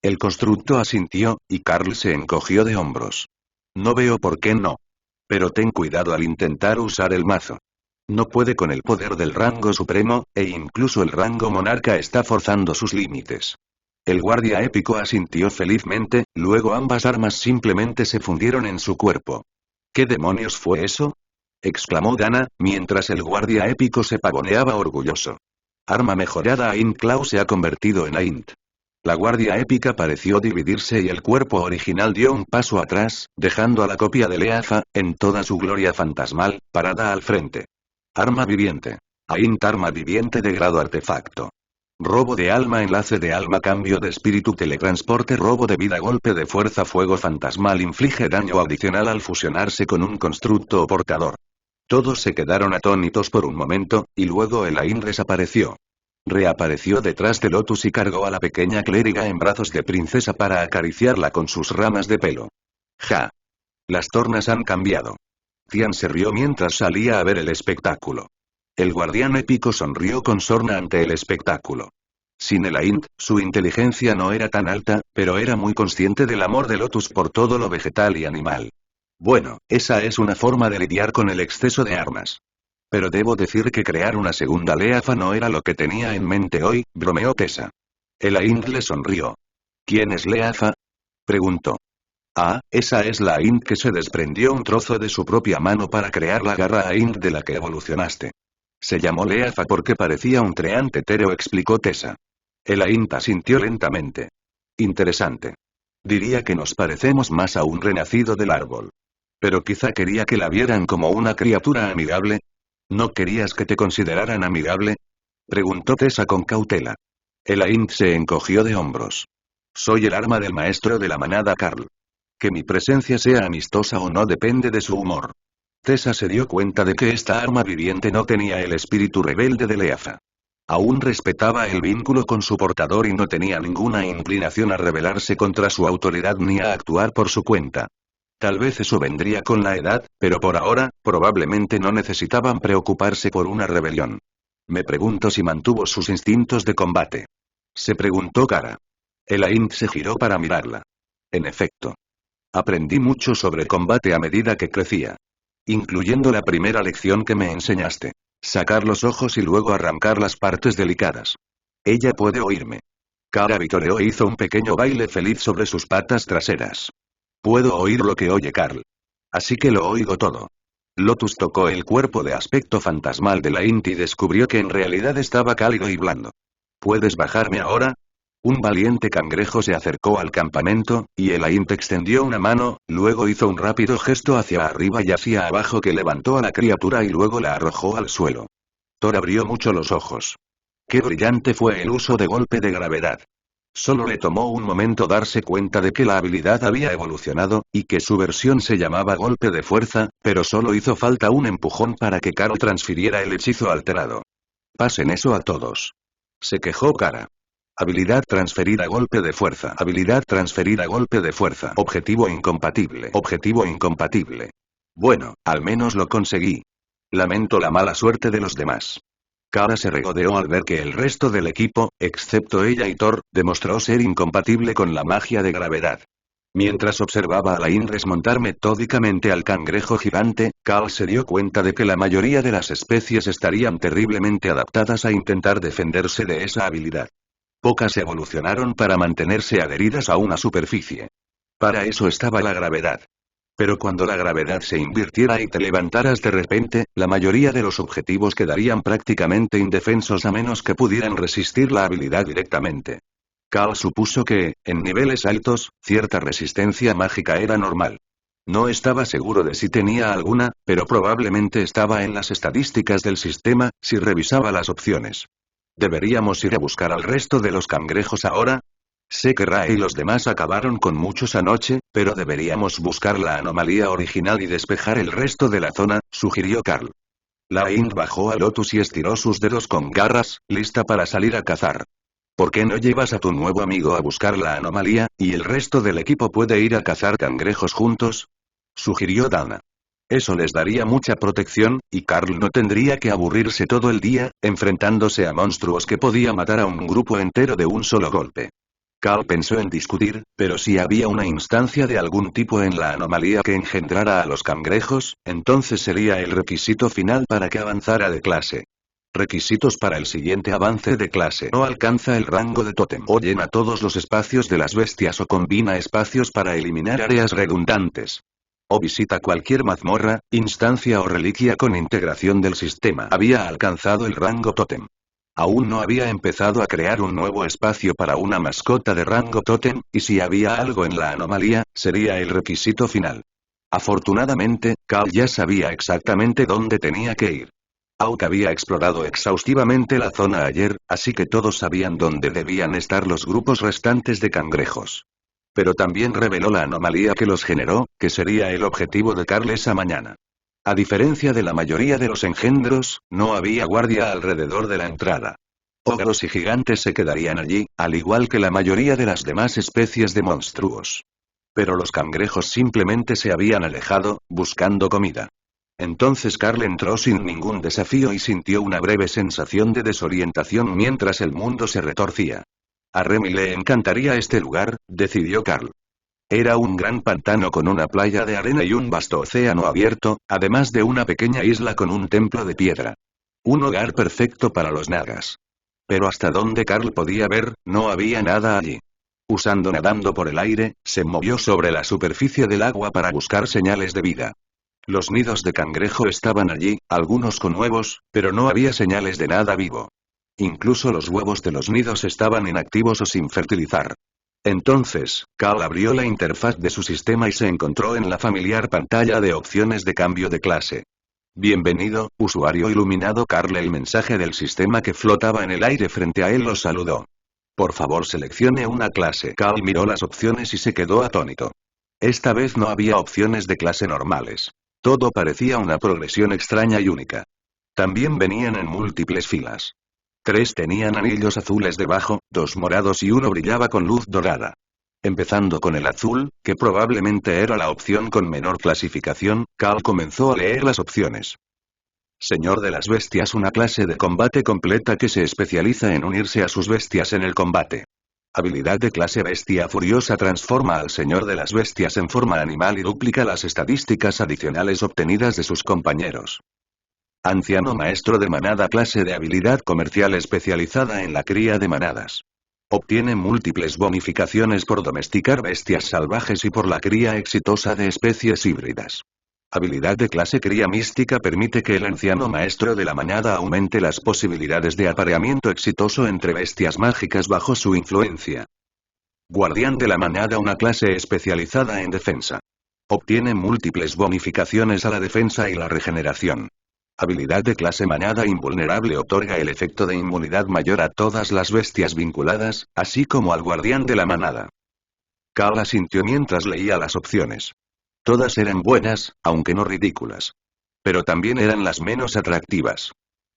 El constructo asintió, y Carl se encogió de hombros. No veo por qué no. Pero ten cuidado al intentar usar el mazo. No puede con el poder del rango supremo, e incluso el rango monarca está forzando sus límites. El guardia épico asintió felizmente, luego ambas armas simplemente se fundieron en su cuerpo. ¿Qué demonios fue eso?, exclamó Dana, mientras el guardia épico se pavoneaba orgulloso. Arma mejorada a Int Claw se ha convertido en Aint. La guardia épica pareció dividirse y el cuerpo original dio un paso atrás, dejando a la copia de Leafa, en toda su gloria fantasmal, parada al frente. Arma viviente. Aint arma viviente de grado artefacto. Robo de alma, enlace de alma, cambio de espíritu, teletransporte, robo de vida, golpe de fuerza, fuego fantasmal, inflige daño adicional al fusionarse con un constructo o portador. Todos se quedaron atónitos por un momento, y luego el Ain desapareció. Reapareció detrás de Lotus y cargó a la pequeña clériga en brazos de princesa para acariciarla con sus ramas de pelo. Ja. Las tornas han cambiado. Tian se rió mientras salía a ver el espectáculo. El guardián épico sonrió con sorna ante el espectáculo. Sin el Aint, su inteligencia no era tan alta, pero era muy consciente del amor de Lotus por todo lo vegetal y animal. Bueno, esa es una forma de lidiar con el exceso de armas. Pero debo decir que crear una segunda Leafa no era lo que tenía en mente hoy, bromeó Tessa. El Aint le sonrió. ¿Quién es Leafa?, preguntó. Ah, esa es la Aint que se desprendió un trozo de su propia mano para crear la garra Aint de la que evolucionaste. Se llamó Leafa porque parecía un treant etéreo, explicó Tessa. El Aint asintió lentamente. Interesante. Diría que nos parecemos más a un renacido del árbol. Pero quizá quería que la vieran como una criatura amigable. ¿No querías que te consideraran amigable?, preguntó Tessa con cautela. El Aint se encogió de hombros. Soy el arma del maestro de la manada Carl. Que mi presencia sea amistosa o no depende de su humor. Tessa se dio cuenta de que esta arma viviente no tenía el espíritu rebelde de Leafa. Aún respetaba el vínculo con su portador y no tenía ninguna inclinación a rebelarse contra su autoridad ni a actuar por su cuenta. Tal vez eso vendría con la edad, pero por ahora, probablemente no necesitaban preocuparse por una rebelión. Me pregunto si mantuvo sus instintos de combate. Se preguntó Kara. Elaine se giró para mirarla. En efecto. Aprendí mucho sobre combate a medida que crecía. Incluyendo la primera lección que me enseñaste. Sacar los ojos y luego arrancar las partes delicadas. Ella puede oírme. Kara vitoreó e hizo un pequeño baile feliz sobre sus patas traseras. Puedo oír lo que oye Carl. Así que lo oigo todo. Lotus tocó el cuerpo de aspecto fantasmal de Elaine y descubrió que en realidad estaba cálido y blando. ¿Puedes bajarme ahora? Un valiente cangrejo se acercó al campamento, y Elaine extendió una mano, luego hizo un rápido gesto hacia arriba y hacia abajo que levantó a la criatura y luego la arrojó al suelo. Thor abrió mucho los ojos. Qué brillante fue el uso de golpe de gravedad. Solo le tomó un momento darse cuenta de que la habilidad había evolucionado, y que su versión se llamaba golpe de fuerza, pero solo hizo falta un empujón para que Kara transfiriera el hechizo alterado. Pasen eso a todos. Se quejó Kara. Habilidad transferida golpe de fuerza. Habilidad transferida golpe de fuerza. Objetivo incompatible. Objetivo incompatible. Bueno, al menos lo conseguí. Lamento la mala suerte de los demás. Kara se regodeó al ver que el resto del equipo, excepto ella y Thor, demostró ser incompatible con la magia de gravedad. Mientras observaba a Elaine montar metódicamente al cangrejo gigante, Carl se dio cuenta de que la mayoría de las especies estarían terriblemente adaptadas a intentar defenderse de esa habilidad. Pocas evolucionaron para mantenerse adheridas a una superficie. Para eso estaba la gravedad. Pero cuando la gravedad se invirtiera y te levantaras de repente, la mayoría de los objetivos quedarían prácticamente indefensos a menos que pudieran resistir la habilidad directamente. Carl supuso que, en niveles altos, cierta resistencia mágica era normal. No estaba seguro de si tenía alguna, pero probablemente estaba en las estadísticas del sistema, si revisaba las opciones. ¿Deberíamos ir a buscar al resto de los cangrejos ahora? Sé que Ray y los demás acabaron con muchos anoche, pero deberíamos buscar la anomalía original y despejar el resto de la zona, sugirió Carl. Elaine bajó a Lotus y estiró sus dedos con garras, lista para salir a cazar. ¿Por qué no llevas a tu nuevo amigo a buscar la anomalía, y el resto del equipo puede ir a cazar cangrejos juntos? Sugirió Dana. Eso les daría mucha protección, y Carl no tendría que aburrirse todo el día, enfrentándose a monstruos que podía matar a un grupo entero de un solo golpe. Carl pensó en discutir, pero si había una instancia de algún tipo en la anomalía que engendrara a los cangrejos, entonces sería el requisito final para que avanzara de clase. Requisitos para el siguiente avance de clase. No alcanza el rango de tótem. O llena todos los espacios de las bestias o combina espacios para eliminar áreas redundantes. O visita cualquier mazmorra, instancia o reliquia con integración del sistema. Había alcanzado el rango tótem. Aún no había empezado a crear un nuevo espacio para una mascota de rango tótem, y si había algo en la anomalía, sería el requisito final. Afortunadamente, Carl ya sabía exactamente dónde tenía que ir. Auk había explorado exhaustivamente la zona ayer, así que todos sabían dónde debían estar los grupos restantes de cangrejos. Pero también reveló la anomalía que los generó, que sería el objetivo de Carl esa mañana. A diferencia de la mayoría de los engendros, no había guardia alrededor de la entrada. Ogros y gigantes se quedarían allí, al igual que la mayoría de las demás especies de monstruos. Pero los cangrejos simplemente se habían alejado, buscando comida. Entonces Carl entró sin ningún desafío y sintió una breve sensación de desorientación mientras el mundo se retorcía. A Remy le encantaría este lugar, decidió Carl. Era un gran pantano con una playa de arena y un vasto océano abierto, además de una pequeña isla con un templo de piedra. Un hogar perfecto para los nagas. Pero hasta donde Carl podía ver, no había nada allí. Nadando por el aire, se movió sobre la superficie del agua para buscar señales de vida. Los nidos de cangrejo estaban allí, algunos con huevos, pero no había señales de nada vivo. Incluso los huevos de los nidos estaban inactivos o sin fertilizar. Entonces, Carl abrió la interfaz de su sistema y se encontró en la familiar pantalla de opciones de cambio de clase. Bienvenido, usuario iluminado. Carl, el mensaje del sistema que flotaba en el aire frente a él, lo saludó. Por favor, seleccione una clase. Carl miró las opciones y se quedó atónito. Esta vez no había opciones de clase normales. Todo parecía una progresión extraña y única. También venían en múltiples filas. 3 tenían anillos azules debajo, 2 morados y uno brillaba con luz dorada. Empezando con el azul, que probablemente era la opción con menor clasificación, Carl comenzó a leer las opciones. Señor de las Bestias, una clase de combate completa que se especializa en unirse a sus bestias en el combate. Habilidad de clase Bestia Furiosa transforma al Señor de las Bestias en forma animal y duplica las estadísticas adicionales obtenidas de sus compañeros. Anciano Maestro de Manada, clase de habilidad comercial especializada en la cría de manadas. Obtiene múltiples bonificaciones por domesticar bestias salvajes y por la cría exitosa de especies híbridas. Habilidad de clase Cría Mística permite que el anciano maestro de la manada aumente las posibilidades de apareamiento exitoso entre bestias mágicas bajo su influencia. Guardián de la Manada, una clase especializada en defensa. Obtiene múltiples bonificaciones a la defensa y la regeneración. Habilidad de clase Manada Invulnerable otorga el efecto de inmunidad mayor a todas las bestias vinculadas, así como al guardián de la manada. Cal asintió mientras leía las opciones. Todas eran buenas, aunque no ridículas. Pero también eran las menos atractivas.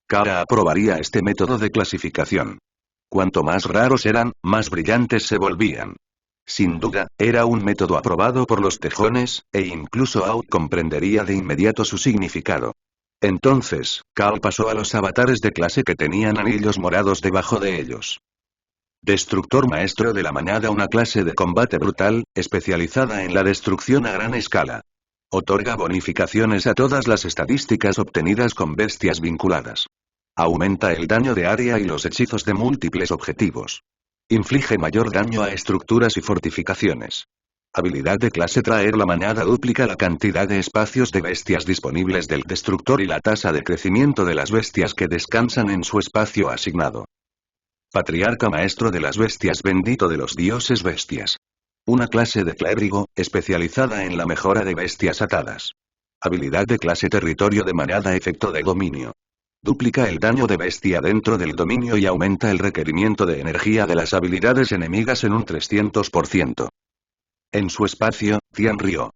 Kara aprobaría este método de clasificación. Cuanto más raros eran, más brillantes se volvían. Sin duda, era un método aprobado por los tejones, e incluso Out comprendería de inmediato su significado. Entonces, Cal pasó a los avatares de clase que tenían anillos morados debajo de ellos. Destructor Maestro de la Manada, una clase de combate brutal, especializada en la destrucción a gran escala. Otorga bonificaciones a todas las estadísticas obtenidas con bestias vinculadas. Aumenta el daño de área y los hechizos de múltiples objetivos. Inflige mayor daño a estructuras y fortificaciones. Habilidad de clase Traer la Manada duplica la cantidad de espacios de bestias disponibles del destructor y la tasa de crecimiento de las bestias que descansan en su espacio asignado. Patriarca Maestro de las Bestias, bendito de los dioses bestias. Una clase de clérigo, especializada en la mejora de bestias atadas. Habilidad de clase Territorio de Manada, efecto de dominio. Duplica el daño de bestia dentro del dominio y aumenta el requerimiento de energía de las habilidades enemigas en un 300%. En su espacio, Tian rió.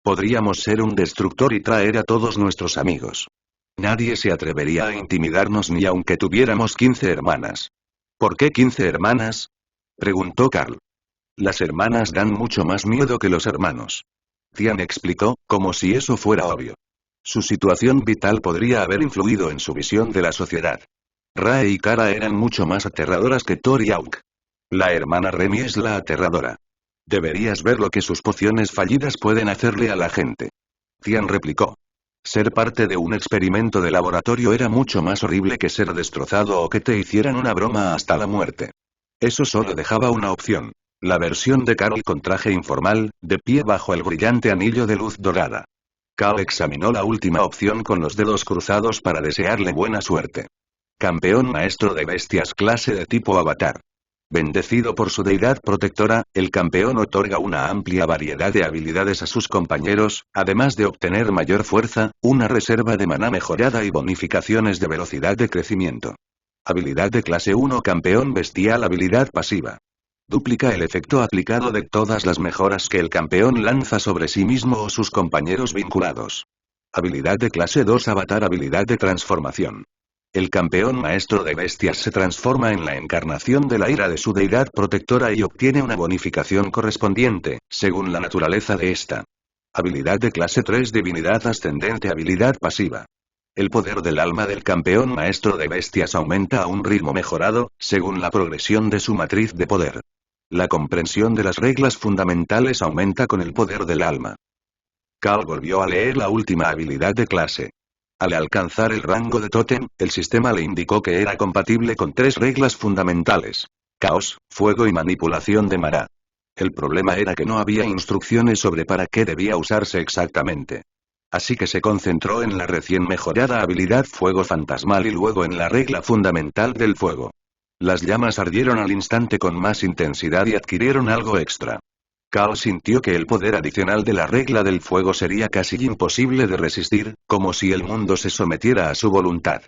Podríamos ser un destructor y traer a todos nuestros amigos. Nadie se atrevería a intimidarnos ni aunque tuviéramos 15 hermanas. ¿Por qué 15 hermanas? Preguntó Carl. Las hermanas dan mucho más miedo que los hermanos. Tian explicó, como si eso fuera obvio. Su situación vital podría haber influido en su visión de la sociedad. Rae y Kara eran mucho más aterradoras que Thor y Auk. La hermana Remy es la aterradora. Deberías ver lo que sus pociones fallidas pueden hacerle a la gente. Tian replicó. Ser parte de un experimento de laboratorio era mucho más horrible que ser destrozado o que te hicieran una broma hasta la muerte. Eso solo dejaba una opción. La versión de Carl con traje informal, de pie bajo el brillante anillo de luz dorada. Cal examinó la última opción con los dedos cruzados para desearle buena suerte. Campeón Maestro de Bestias, clase de tipo Avatar. Bendecido por su deidad protectora, el campeón otorga una amplia variedad de habilidades a sus compañeros, además de obtener mayor fuerza, una reserva de maná mejorada y bonificaciones de velocidad de crecimiento. Habilidad de clase 1 Campeón Bestial, habilidad pasiva. Duplica el efecto aplicado de todas las mejoras que el campeón lanza sobre sí mismo o sus compañeros vinculados. Habilidad de clase 2 Avatar, habilidad de transformación. El campeón maestro de bestias se transforma en la encarnación de la ira de su deidad protectora y obtiene una bonificación correspondiente, según la naturaleza de esta. Habilidad de clase 3 Divinidad ascendente, habilidad pasiva. El poder del alma del campeón maestro de bestias aumenta a un ritmo mejorado, según la progresión de su matriz de poder. La comprensión de las reglas fundamentales aumenta con el poder del alma. Cal volvió a leer la última habilidad de clase. Al alcanzar el rango de tótem, el sistema le indicó que era compatible con 3 reglas fundamentales. Caos, fuego y manipulación de maná. El problema era que no había instrucciones sobre para qué debía usarse exactamente. Así que se concentró en la recién mejorada habilidad fuego fantasmal y luego en la regla fundamental del fuego. Las llamas ardieron al instante con más intensidad y adquirieron algo extra. Cal sintió que el poder adicional de la regla del fuego sería casi imposible de resistir, como si el mundo se sometiera a su voluntad.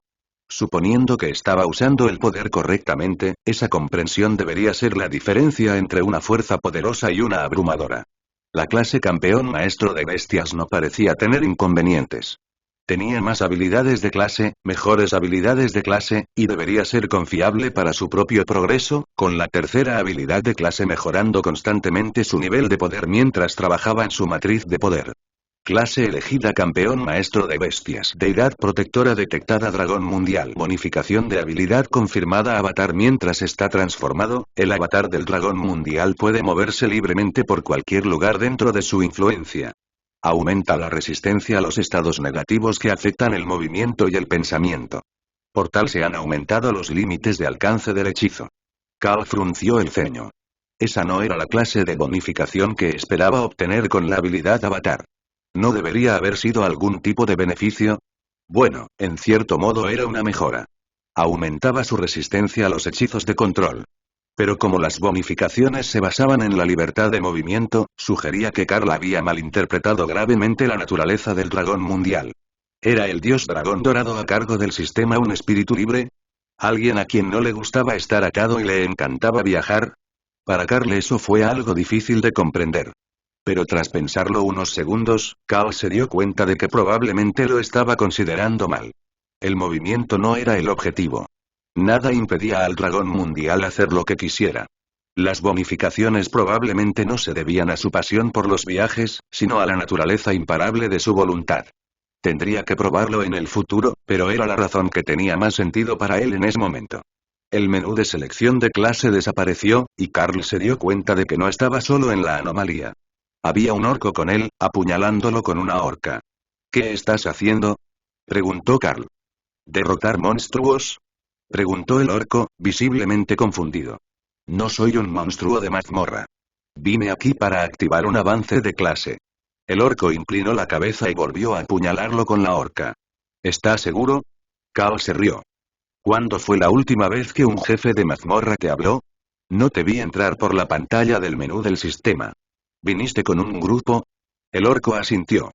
Suponiendo que estaba usando el poder correctamente, esa comprensión debería ser la diferencia entre una fuerza poderosa y una abrumadora. La clase campeón maestro de bestias no parecía tener inconvenientes. Tenía más habilidades de clase, mejores habilidades de clase, y debería ser confiable para su propio progreso, con la tercera habilidad de clase mejorando constantemente su nivel de poder mientras trabajaba en su matriz de poder. Clase elegida campeón maestro de bestias. Deidad protectora detectada dragón mundial. Bonificación de habilidad confirmada avatar mientras está transformado, el avatar del dragón mundial puede moverse libremente por cualquier lugar dentro de su influencia. Aumenta la resistencia a los estados negativos que afectan el movimiento y el pensamiento. Por tal se han aumentado los límites de alcance del hechizo. Cal frunció el ceño. Esa no era la clase de bonificación que esperaba obtener con la habilidad avatar. ¿No debería haber sido algún tipo de beneficio? Bueno, en cierto modo era una mejora. Aumentaba su resistencia a los hechizos de control. Pero como las bonificaciones se basaban en la libertad de movimiento, sugería que Carl había malinterpretado gravemente la naturaleza del dragón mundial. ¿Era el dios dragón dorado a cargo del sistema un espíritu libre? ¿Alguien a quien no le gustaba estar atado y le encantaba viajar? Para Carl eso fue algo difícil de comprender. Pero tras pensarlo unos segundos, Carl se dio cuenta de que probablemente lo estaba considerando mal. El movimiento no era el objetivo. Nada impedía al dragón mundial hacer lo que quisiera. Las bonificaciones probablemente no se debían a su pasión por los viajes, sino a la naturaleza imparable de su voluntad. Tendría que probarlo en el futuro, pero era la razón que tenía más sentido para él en ese momento. El menú de selección de clase desapareció, y Carl se dio cuenta de que no estaba solo en la anomalía. Había un orco con él, apuñalándolo con una horca. ¿Qué estás haciendo?, preguntó Carl. ¿Derrotar monstruos?, preguntó el orco, visiblemente confundido. No soy un monstruo de mazmorra. Vine aquí para activar un avance de clase. El orco inclinó la cabeza y volvió a apuñalarlo con la horca. ¿Estás seguro?, Carl se rió. ¿Cuándo fue la última vez que un jefe de mazmorra te habló? No te vi entrar por la pantalla del menú del sistema. ¿Viniste con un grupo? El orco asintió.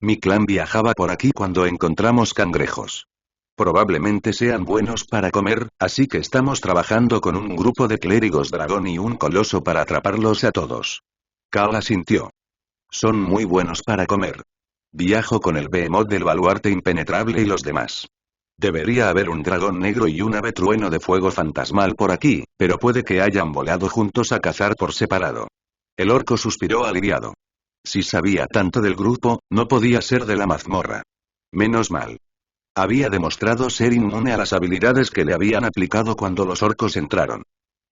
Mi clan viajaba por aquí cuando encontramos cangrejos. Probablemente sean buenos para comer, así que estamos trabajando con un grupo de clérigos dragón y un coloso para atraparlos a todos. Cal asintió. Son muy buenos para comer. Viajo con el behemoth del baluarte impenetrable y los demás. Debería haber un dragón negro y un ave trueno de fuego fantasmal por aquí, pero puede que hayan volado juntos a cazar por separado. El orco suspiró aliviado. Si sabía tanto del grupo, no podía ser de la mazmorra. Menos mal. Había demostrado ser inmune a las habilidades que le habían aplicado cuando los orcos entraron.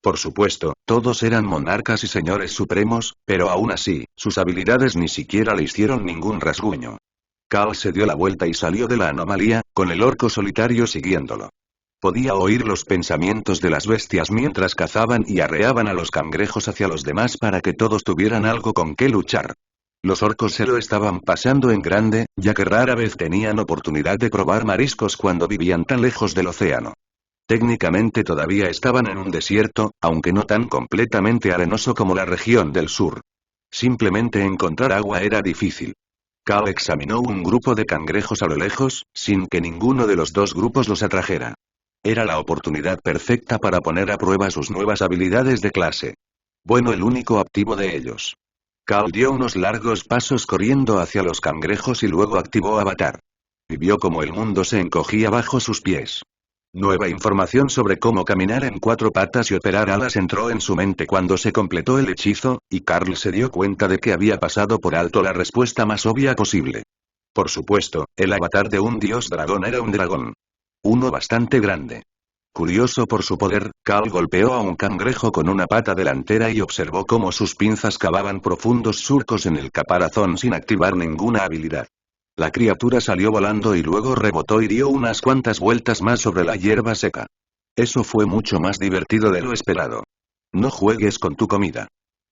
Por supuesto, todos eran monarcas y señores supremos, pero aún así, sus habilidades ni siquiera le hicieron ningún rasguño. Cal se dio la vuelta y salió de la anomalía, con el orco solitario siguiéndolo. Podía oír los pensamientos de las bestias mientras cazaban y arreaban a los cangrejos hacia los demás para que todos tuvieran algo con qué luchar. Los orcos se lo estaban pasando en grande, ya que rara vez tenían oportunidad de probar mariscos cuando vivían tan lejos del océano. Técnicamente todavía estaban en un desierto, aunque no tan completamente arenoso como la región del sur. Simplemente encontrar agua era difícil. Cal examinó un grupo de cangrejos a lo lejos, sin que ninguno de los dos grupos los atrajera. Era la oportunidad perfecta para poner a prueba sus nuevas habilidades de clase. Bueno, el único activo de ellos. Cal dio unos largos pasos corriendo hacia los cangrejos y luego activó Avatar. Y vio cómo el mundo se encogía bajo sus pies. Nueva información sobre cómo caminar en cuatro patas y operar alas entró en su mente cuando se completó el hechizo, y Carl se dio cuenta de que había pasado por alto la respuesta más obvia posible. Por supuesto, el avatar de un dios dragón era un dragón. Uno bastante grande. Curioso por su poder, Cal golpeó a un cangrejo con una pata delantera y observó cómo sus pinzas cavaban profundos surcos en el caparazón sin activar ninguna habilidad. La criatura salió volando y luego rebotó y dio unas cuantas vueltas más sobre la hierba seca. Eso fue mucho más divertido de lo esperado. No juegues con tu comida.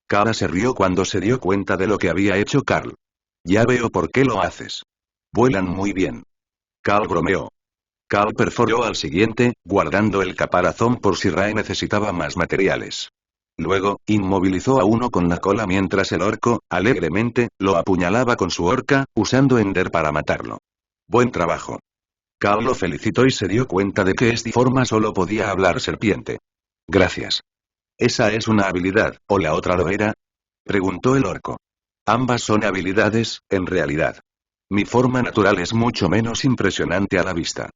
Kara se rió cuando se dio cuenta de lo que había hecho Carl. Ya veo por qué lo haces. Vuelan muy bien. Cal bromeó. Cal perforó al siguiente, guardando el caparazón por si Rae necesitaba más materiales. Luego, inmovilizó a uno con la cola mientras el orco, alegremente, lo apuñalaba con su horca, usando Ender para matarlo. Buen trabajo. Cal lo felicitó y se dio cuenta de que esta forma solo podía hablar serpiente. Gracias. ¿Esa es una habilidad, o la otra lo era?, preguntó el orco. Ambas son habilidades, en realidad. Mi forma natural es mucho menos impresionante a la vista.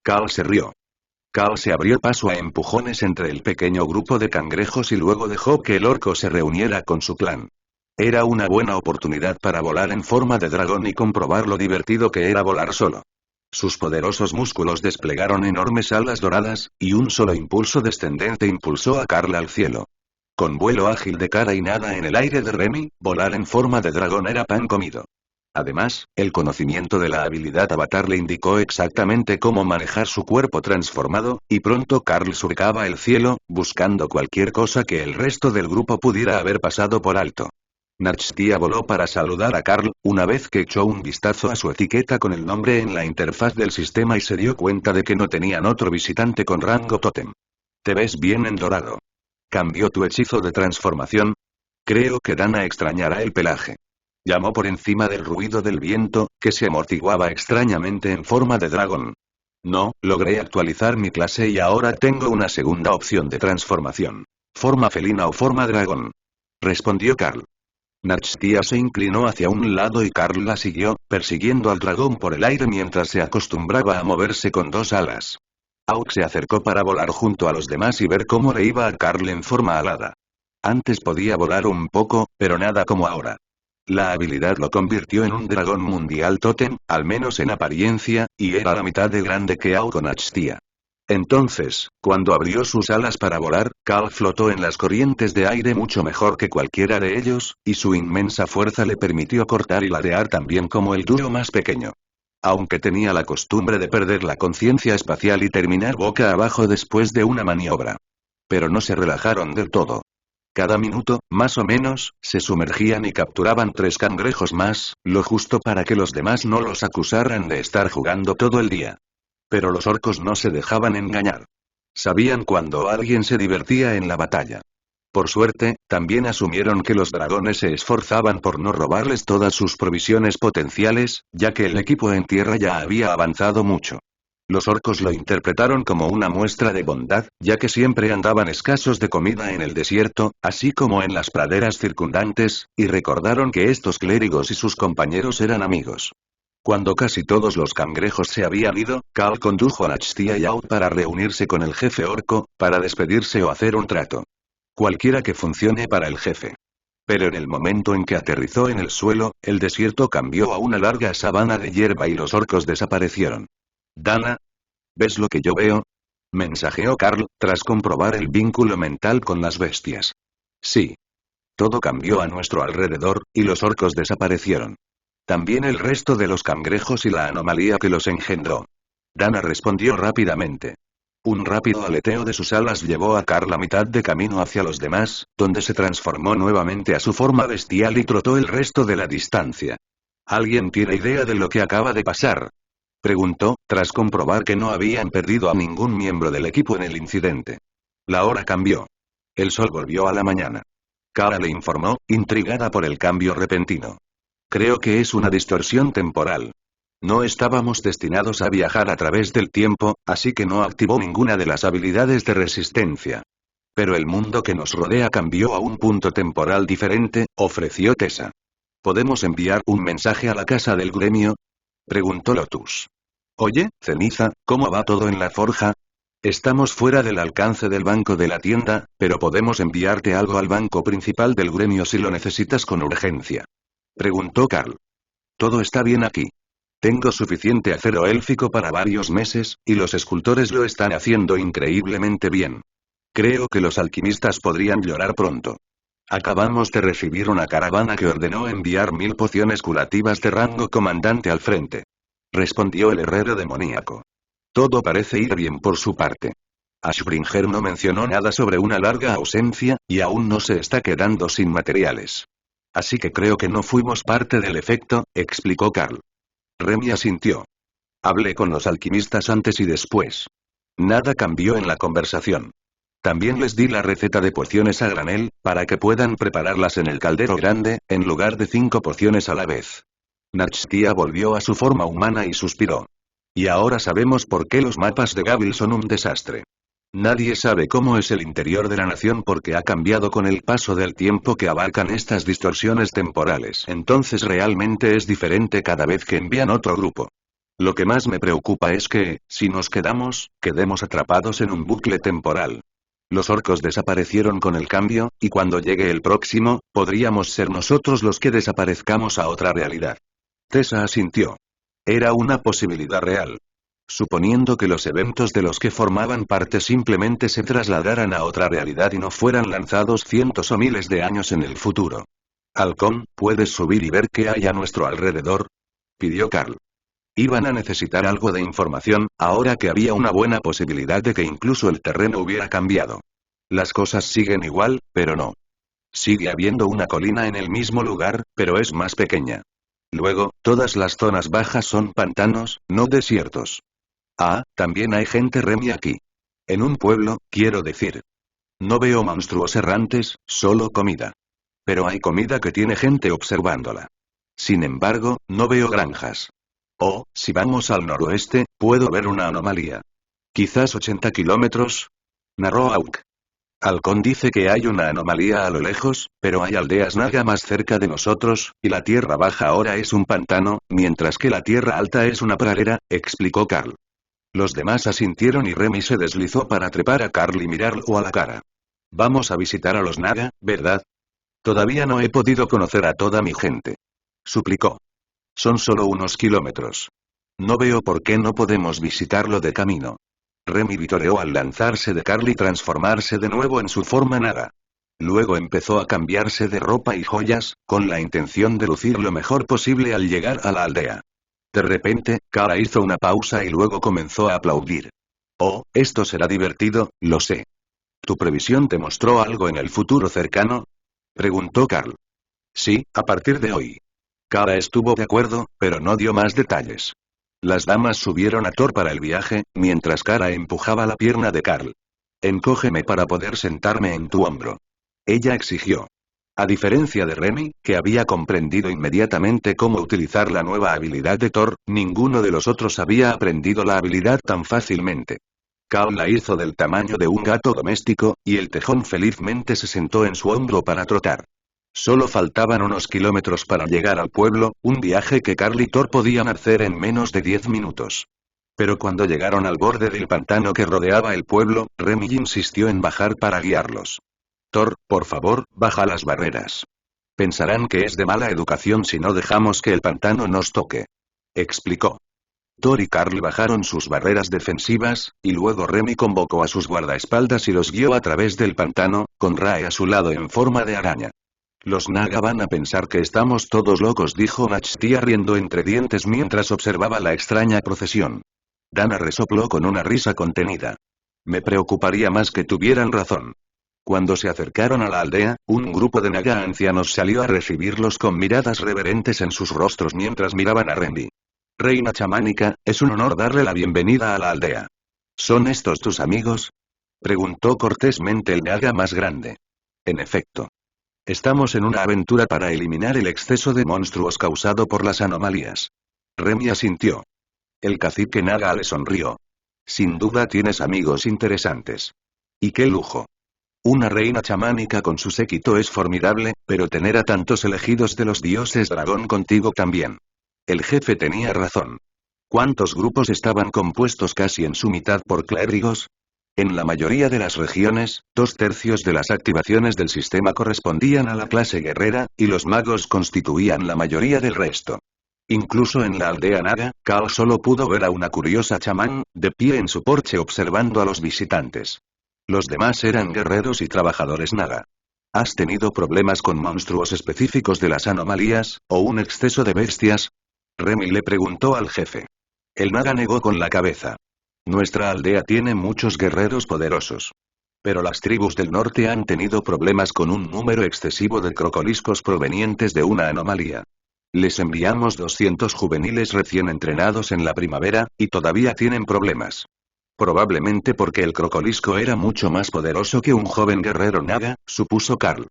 Cal se rió. Cal se abrió paso a empujones entre el pequeño grupo de cangrejos y luego dejó que el orco se reuniera con su clan. Era una buena oportunidad para volar en forma de dragón y comprobar lo divertido que era volar solo. Sus poderosos músculos desplegaron enormes alas doradas, y un solo impulso descendente impulsó a Carl al cielo. Con vuelo ágil de cara y nada en el aire de Remy, volar en forma de dragón era pan comido. Además, el conocimiento de la habilidad Avatar le indicó exactamente cómo manejar su cuerpo transformado, y pronto Carl surcaba el cielo, buscando cualquier cosa que el resto del grupo pudiera haber pasado por alto. Nachtia voló para saludar a Carl, una vez que echó un vistazo a su etiqueta con el nombre en la interfaz del sistema y se dio cuenta de que no tenían otro visitante con rango tótem. Te ves bien en dorado. ¿Cambió tu hechizo de transformación? Creo que Dana extrañará el pelaje. Llamó por encima del ruido del viento, que se amortiguaba extrañamente en forma de dragón. No, logré actualizar mi clase y ahora tengo una segunda opción de transformación. Forma felina o forma dragón. Respondió Carl. Nachtia se inclinó hacia un lado y Carl la siguió, persiguiendo al dragón por el aire mientras se acostumbraba a moverse con dos alas. Auk se acercó para volar junto a los demás y ver cómo le iba a Carl en forma alada. Antes podía volar un poco, pero nada como ahora. La habilidad lo convirtió en un dragón mundial tótem, al menos en apariencia, y era la mitad de grande que Auk o Nachtia. Entonces, cuando abrió sus alas para volar, Carl flotó en las corrientes de aire mucho mejor que cualquiera de ellos, y su inmensa fuerza le permitió cortar y ladear tan bien como el dúo más pequeño. Aunque tenía la costumbre de perder la conciencia espacial y terminar boca abajo después de una maniobra. Pero no se relajaron del todo. Cada minuto, más o menos, se sumergían y capturaban 3 cangrejos más, lo justo para que los demás no los acusaran de estar jugando todo el día. Pero los orcos no se dejaban engañar. Sabían cuando alguien se divertía en la batalla. Por suerte, también asumieron que los dragones se esforzaban por no robarles todas sus provisiones potenciales, ya que el equipo en tierra ya había avanzado mucho. Los orcos lo interpretaron como una muestra de bondad, ya que siempre andaban escasos de comida en el desierto, así como en las praderas circundantes, y recordaron que estos clérigos y sus compañeros eran amigos. Cuando casi todos los cangrejos se habían ido, Carl condujo a Nachtia y Auk para reunirse con el jefe orco, para despedirse o hacer un trato. Cualquiera que funcione para el jefe. Pero en el momento en que aterrizó en el suelo, el desierto cambió a una larga sabana de hierba y los orcos desaparecieron. Dana, ¿ves lo que yo veo? Mensajeó Carl, tras comprobar el vínculo mental con las bestias. Sí. Todo cambió a nuestro alrededor, y los orcos desaparecieron. También el resto de los cangrejos y la anomalía que los engendró. Dana respondió rápidamente. Un rápido aleteo de sus alas llevó a Carl a mitad de camino hacia los demás, donde se transformó nuevamente a su forma bestial y trotó el resto de la distancia. ¿Alguien tiene idea de lo que acaba de pasar? Preguntó, tras comprobar que no habían perdido a ningún miembro del equipo en el incidente. La hora cambió. El sol volvió a la mañana. Kara le informó, intrigada por el cambio repentino. Creo que es una distorsión temporal. No estábamos destinados a viajar a través del tiempo, así que no activó ninguna de las habilidades de resistencia. Pero el mundo que nos rodea cambió a un punto temporal diferente, ofreció Tessa. ¿Podemos enviar un mensaje a la casa del gremio? Preguntó Lotus. Oye, Ceniza, ¿cómo va todo en la forja? Estamos fuera del alcance del banco de la tienda, pero podemos enviarte algo al banco principal del gremio si lo necesitas con urgencia. Preguntó Carl. Todo está bien aquí. Tengo suficiente acero élfico para varios meses, y los escultores lo están haciendo increíblemente bien. Creo que los alquimistas podrían llorar pronto. Acabamos de recibir una caravana que ordenó enviar 1000 pociones curativas de rango comandante al frente. Respondió el herrero demoníaco. Todo parece ir bien por su parte. Ashbringer no mencionó nada sobre una larga ausencia, y aún no se está quedando sin materiales. Así que creo que no fuimos parte del efecto, explicó Carl. Remy asintió. Hablé con los alquimistas antes y después. Nada cambió en la conversación. También les di la receta de pociones a granel, para que puedan prepararlas en el caldero grande, en lugar de 5 pociones a la vez. Nachtia volvió a su forma humana y suspiró. Y ahora sabemos por qué los mapas de Gabil son un desastre. Nadie sabe cómo es el interior de la nación porque ha cambiado con el paso del tiempo que abarcan estas distorsiones temporales. Entonces realmente es diferente cada vez que envían otro grupo. Lo que más me preocupa es que, si nos quedamos, quedemos atrapados en un bucle temporal. Los orcos desaparecieron con el cambio, y cuando llegue el próximo, podríamos ser nosotros los que desaparezcamos a otra realidad. Tessa asintió. Era una posibilidad real. Suponiendo que los eventos de los que formaban parte simplemente se trasladaran a otra realidad y no fueran lanzados cientos o miles de años en el futuro. Halcón, ¿puedes subir y ver qué hay a nuestro alrededor?, pidió Carl. Iban a necesitar algo de información, ahora que había una buena posibilidad de que incluso el terreno hubiera cambiado. Las cosas siguen igual, pero no. Sigue habiendo una colina en el mismo lugar, pero es más pequeña. Luego, todas las zonas bajas son pantanos, no desiertos. Ah, también hay gente Remy aquí. En un pueblo, quiero decir. No veo monstruos errantes, solo comida. Pero hay comida que tiene gente observándola. Sin embargo, no veo granjas. Oh, si vamos al noroeste, puedo ver una anomalía. Quizás 80 kilómetros, narró Auk. Halcón dice que hay una anomalía a lo lejos, pero hay aldeas naga más cerca de nosotros, y la tierra baja ahora es un pantano, mientras que la tierra alta es una pradera, explicó Carl. Los demás asintieron y Remy se deslizó para trepar a Carl y mirarlo a la cara. Vamos a visitar a los naga, ¿verdad? Todavía no he podido conocer a toda mi gente. Suplicó. Son solo unos kilómetros. No veo por qué no podemos visitarlo de camino. Remy vitoreó al lanzarse de Carl y transformarse de nuevo en su forma naga. Luego empezó a cambiarse de ropa y joyas, con la intención de lucir lo mejor posible al llegar a la aldea. De repente, Kara hizo una pausa y luego comenzó a aplaudir. Oh, esto será divertido, lo sé. ¿Tu previsión te mostró algo en el futuro cercano?, preguntó Carl. Sí, a partir de hoy. Kara estuvo de acuerdo, pero no dio más detalles. Las damas subieron a Thor para el viaje, mientras Kara empujaba la pierna de Carl. Encógeme para poder sentarme en tu hombro. Ella exigió. A diferencia de Remy, que había comprendido inmediatamente cómo utilizar la nueva habilidad de Thor, ninguno de los otros había aprendido la habilidad tan fácilmente. Carl la hizo del tamaño de un gato doméstico, y el tejón felizmente se sentó en su hombro para trotar. Solo faltaban unos kilómetros para llegar al pueblo, un viaje que Carl y Thor podían hacer en menos de 10 minutos. Pero cuando llegaron al borde del pantano que rodeaba el pueblo, Remy insistió en bajar para guiarlos. Thor, por favor, baja las barreras. Pensarán que es de mala educación si no dejamos que el pantano nos toque. Explicó. Thor y Carl bajaron sus barreras defensivas, y luego Remy convocó a sus guardaespaldas y los guió a través del pantano, con Rae a su lado en forma de araña. Los naga van a pensar que estamos todos locos, dijo Nachtia riendo entre dientes mientras observaba la extraña procesión. Dana resopló con una risa contenida. Me preocuparía más que tuvieran razón. Cuando se acercaron a la aldea, un grupo de naga ancianos salió a recibirlos con miradas reverentes en sus rostros mientras miraban a Remy. Reina chamánica, es un honor darle la bienvenida a la aldea. ¿Son estos tus amigos?, preguntó cortésmente el naga más grande. En efecto. Estamos en una aventura para eliminar el exceso de monstruos causado por las anomalías. Remy asintió. El cacique naga le sonrió. Sin duda tienes amigos interesantes. ¿Y qué lujo? Una reina chamánica con su séquito es formidable, pero tener a tantos elegidos de los dioses dragón contigo también. El jefe tenía razón. ¿Cuántos grupos estaban compuestos casi en su mitad por clérigos? En la mayoría de las regiones, 2/3 de las activaciones del sistema correspondían a la clase guerrera, y los magos constituían la mayoría del resto. Incluso en la aldea naga, Kao solo pudo ver a una curiosa chamán, de pie en su porche observando a los visitantes. Los demás eran guerreros y trabajadores naga. ¿Has tenido problemas con monstruos específicos de las anomalías, o un exceso de bestias? Remy le preguntó al jefe. El naga negó con la cabeza. Nuestra aldea tiene muchos guerreros poderosos. Pero las tribus del norte han tenido problemas con un número excesivo de crocoliscos provenientes de una anomalía. Les enviamos 200 juveniles recién entrenados en la primavera, y todavía tienen problemas. Probablemente porque el crocolisco era mucho más poderoso que un joven guerrero naga, supuso Carl.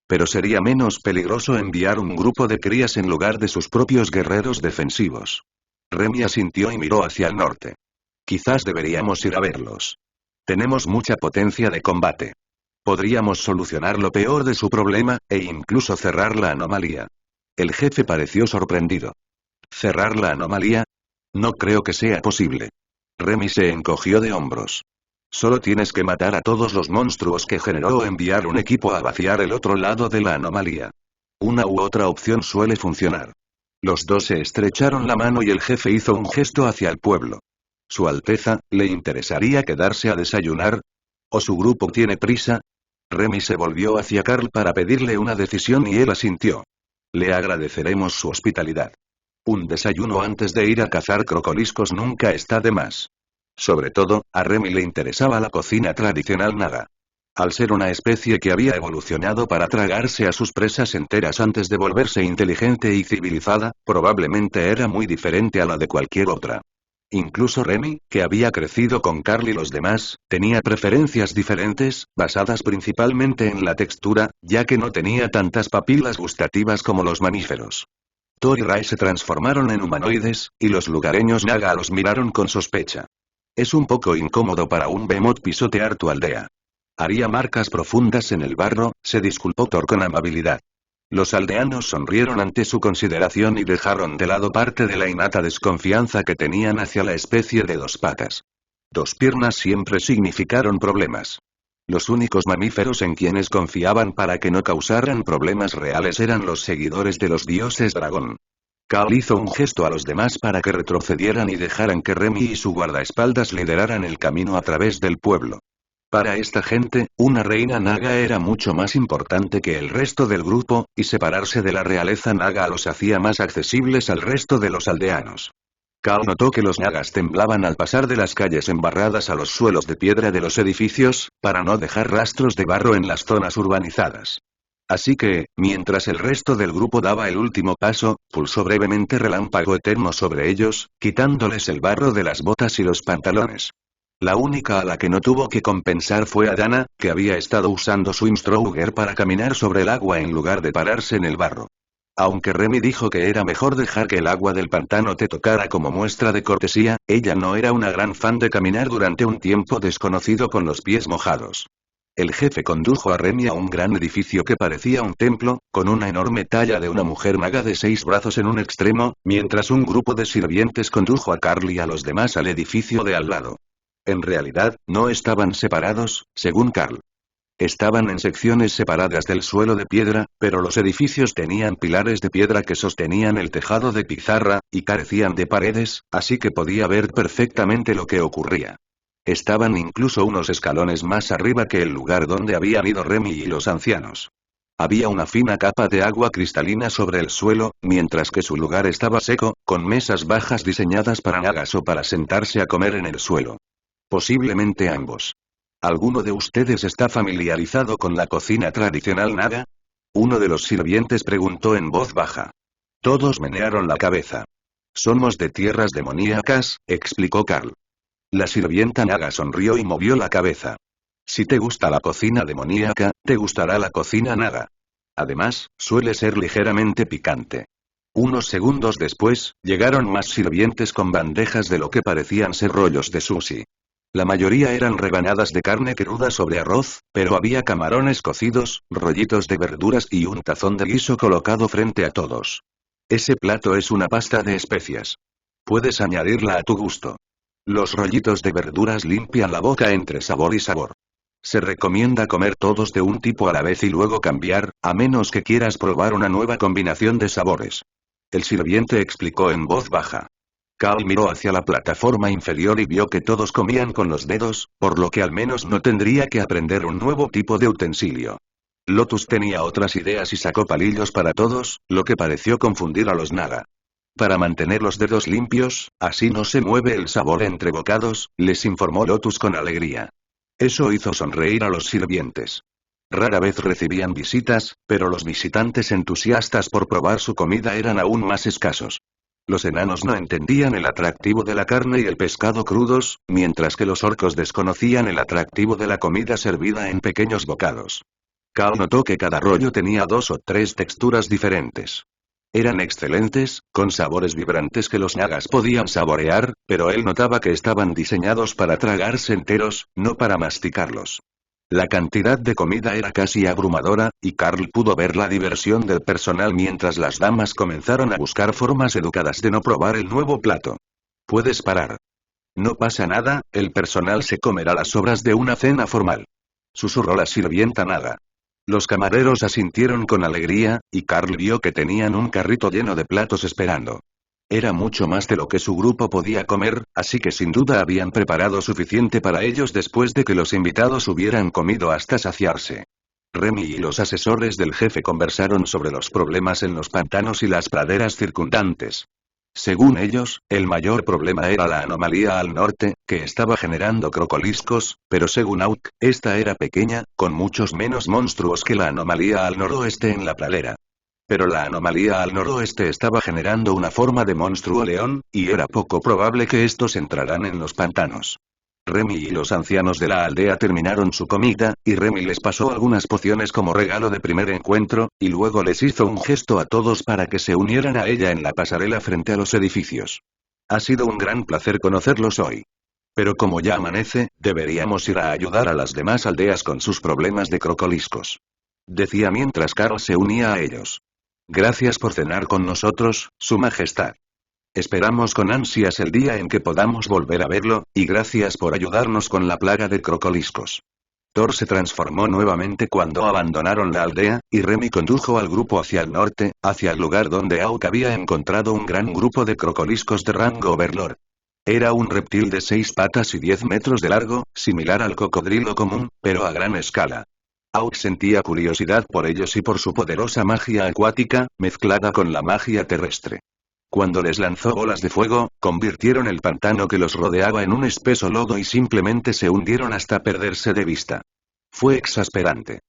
Pero sería menos peligroso enviar un grupo de crías en lugar de sus propios guerreros defensivos. Remy asintió y miró hacia el norte. Quizás deberíamos ir a verlos. Tenemos mucha potencia de combate. Podríamos solucionar lo peor de su problema, e incluso cerrar la anomalía. El jefe pareció sorprendido. ¿Cerrar la anomalía? No creo que sea posible. Remy se encogió de hombros. Solo tienes que matar a todos los monstruos que generó o enviar un equipo a vaciar el otro lado de la anomalía. Una u otra opción suele funcionar. Los dos se estrecharon la mano y el jefe hizo un gesto hacia el pueblo. Su Alteza, ¿le interesaría quedarse a desayunar? ¿O su grupo tiene prisa? Remy se volvió hacia Carl para pedirle una decisión y él asintió. Le agradeceremos su hospitalidad. Un desayuno antes de ir a cazar crocoliscos nunca está de más. Sobre todo, a Remy le interesaba la cocina tradicional naga. Al ser una especie que había evolucionado para tragarse a sus presas enteras antes de volverse inteligente y civilizada, probablemente era muy diferente a la de cualquier otra. Incluso Remy, que había crecido con Carl y los demás, tenía preferencias diferentes, basadas principalmente en la textura, ya que no tenía tantas papilas gustativas como los mamíferos. Thor y Rai se transformaron en humanoides, y los lugareños naga los miraron con sospecha. Es un poco incómodo para un behemoth pisotear tu aldea. Haría marcas profundas en el barro, se disculpó Thor con amabilidad. Los aldeanos sonrieron ante su consideración y dejaron de lado parte de la innata desconfianza que tenían hacia la especie de dos patas. Dos piernas siempre significaron problemas. Los únicos mamíferos en quienes confiaban para que no causaran problemas reales eran los seguidores de los dioses dragón. Carl hizo un gesto a los demás para que retrocedieran y dejaran que Remy y su guardaespaldas lideraran el camino a través del pueblo. Para esta gente, una reina naga era mucho más importante que el resto del grupo, y separarse de la realeza naga los hacía más accesibles al resto de los aldeanos. Carl notó que los nagas temblaban al pasar de las calles embarradas a los suelos de piedra de los edificios, para no dejar rastros de barro en las zonas urbanizadas. Así que, mientras el resto del grupo daba el último paso, pulsó brevemente Relámpago Eterno sobre ellos, quitándoles el barro de las botas y los pantalones. La única a la que no tuvo que compensar fue a Dana, que había estado usando su Imstroger para caminar sobre el agua en lugar de pararse en el barro. Aunque Remy dijo que era mejor dejar que el agua del pantano te tocara como muestra de cortesía, ella no era una gran fan de caminar durante un tiempo desconocido con los pies mojados. El jefe condujo a Remy a un gran edificio que parecía un templo, con una enorme talla de una mujer naga de 6 brazos en un extremo, mientras un grupo de sirvientes condujo a Carl y a los demás al edificio de al lado. En realidad, no estaban separados, según Carl. Estaban en secciones separadas del suelo de piedra, pero los edificios tenían pilares de piedra que sostenían el tejado de pizarra, y carecían de paredes, así que podía ver perfectamente lo que ocurría. Estaban incluso unos escalones más arriba que el lugar donde habían ido Remy y los ancianos. Había una fina capa de agua cristalina sobre el suelo, mientras que su lugar estaba seco, con mesas bajas diseñadas para nagas o para sentarse a comer en el suelo. Posiblemente ambos. ¿Alguno de ustedes está familiarizado con la cocina tradicional naga? Uno de los sirvientes preguntó en voz baja. Todos menearon la cabeza. Somos de tierras demoníacas, explicó Carl. La sirvienta naga sonrió y movió la cabeza. Si te gusta la cocina demoníaca, te gustará la cocina naga. Además, suele ser ligeramente picante. Unos segundos después, llegaron más sirvientes con bandejas de lo que parecían ser rollos de sushi. La mayoría eran rebanadas de carne cruda sobre arroz, pero había camarones cocidos, rollitos de verduras y un tazón de guiso colocado frente a todos. Ese plato es una pasta de especias. Puedes añadirla a tu gusto. Los rollitos de verduras limpian la boca entre sabor y sabor. Se recomienda comer todos de un tipo a la vez y luego cambiar, a menos que quieras probar una nueva combinación de sabores. El sirviente explicó en voz baja. Carl miró hacia la plataforma inferior y vio que todos comían con los dedos, por lo que al menos no tendría que aprender un nuevo tipo de utensilio. Lotus tenía otras ideas y sacó palillos para todos, lo que pareció confundir a los naga. Para mantener los dedos limpios, así no se mueve el sabor entre bocados, les informó Lotus con alegría. Eso hizo sonreír a los sirvientes. Rara vez recibían visitas, pero los visitantes entusiastas por probar su comida eran aún más escasos. Los enanos no entendían el atractivo de la carne y el pescado crudos, mientras que los orcos desconocían el atractivo de la comida servida en pequeños bocados. Carl notó que cada rollo tenía 2 o 3 texturas diferentes. Eran excelentes, con sabores vibrantes que los nagas podían saborear, pero él notaba que estaban diseñados para tragarse enteros, no para masticarlos. La cantidad de comida era casi abrumadora, y Carl pudo ver la diversión del personal mientras las damas comenzaron a buscar formas educadas de no probar el nuevo plato. Puedes parar. No pasa nada, el personal se comerá las sobras de una cena formal. Susurró la sirvienta Naga. Los camareros asintieron con alegría, y Carl vio que tenían un carrito lleno de platos esperando. Era mucho más de lo que su grupo podía comer, así que sin duda habían preparado suficiente para ellos después de que los invitados hubieran comido hasta saciarse. Remy y los asesores del jefe conversaron sobre los problemas en los pantanos y las praderas circundantes. Según ellos, el mayor problema era la anomalía al norte, que estaba generando crocoliscos, pero según Auk, esta era pequeña, con muchos menos monstruos que la anomalía al noroeste en la pradera. Pero la anomalía al noroeste estaba generando una forma de monstruo león, y era poco probable que estos entraran en los pantanos. Remy y los ancianos de la aldea terminaron su comida, y Remy les pasó algunas pociones como regalo de primer encuentro, y luego les hizo un gesto a todos para que se unieran a ella en la pasarela frente a los edificios. Ha sido un gran placer conocerlos hoy. Pero como ya amanece, deberíamos ir a ayudar a las demás aldeas con sus problemas de crocoliscos. Decía mientras Carl se unía a ellos. Gracias por cenar con nosotros, Su Majestad. Esperamos con ansias el día en que podamos volver a verlo, y gracias por ayudarnos con la plaga de crocoliscos. Thor se transformó nuevamente cuando abandonaron la aldea, y Remy condujo al grupo hacia el norte, hacia el lugar donde Auk había encontrado un gran grupo de crocoliscos de rango Overlord. Era un reptil de 6 patas y 10 metros de largo, similar al cocodrilo común, pero a gran escala. Auk sentía curiosidad por ellos y por su poderosa magia acuática, mezclada con la magia terrestre. Cuando les lanzó bolas de fuego, convirtieron el pantano que los rodeaba en un espeso lodo y simplemente se hundieron hasta perderse de vista. Fue exasperante.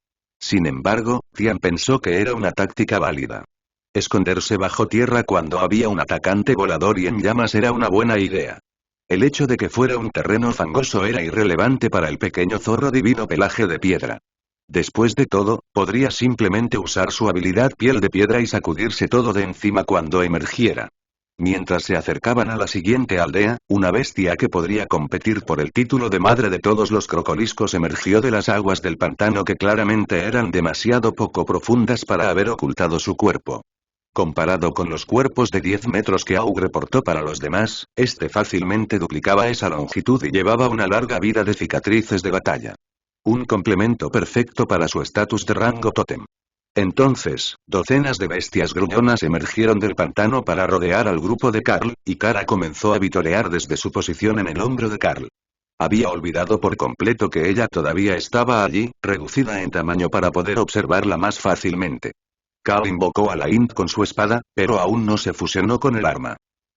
Sin embargo, Tian pensó que era una táctica válida. Esconderse bajo tierra cuando había un atacante volador y en llamas era una buena idea. El hecho de que fuera un terreno fangoso era irrelevante para el pequeño zorro divino pelaje de piedra. Después de todo, podría simplemente usar su habilidad piel de piedra y sacudirse todo de encima cuando emergiera. Mientras se acercaban a la siguiente aldea, una bestia que podría competir por el título de madre de todos los crocoliscos emergió de las aguas del pantano que claramente eran demasiado poco profundas para haber ocultado su cuerpo. Comparado con los cuerpos de 10 metros que Aug reportó para los demás, este fácilmente duplicaba esa longitud y llevaba una larga vida de cicatrices de batalla. Un complemento perfecto para su estatus de rango tótem. Entonces, docenas de bestias gruñonas emergieron del pantano para rodear al grupo de Carl, y Kara comenzó a vitorear desde su posición en el hombro de Carl. Había olvidado por completo que ella todavía estaba allí, reducida en tamaño para poder observarla más fácilmente. Carl invocó a la Int con su espada, pero aún no se fusionó con el arma.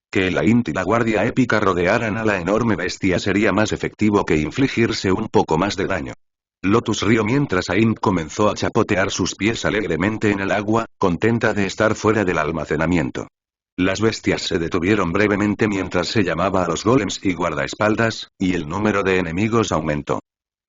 Que la Int y la guardia épica rodearan a la enorme bestia sería más efectivo que infligirse un poco más de daño. Lotus rió mientras Aint comenzó a chapotear sus pies alegremente en el agua, contenta de estar fuera del almacenamiento. Las bestias se detuvieron brevemente mientras se llamaba a los golems y guardaespaldas, y el número de enemigos aumentó.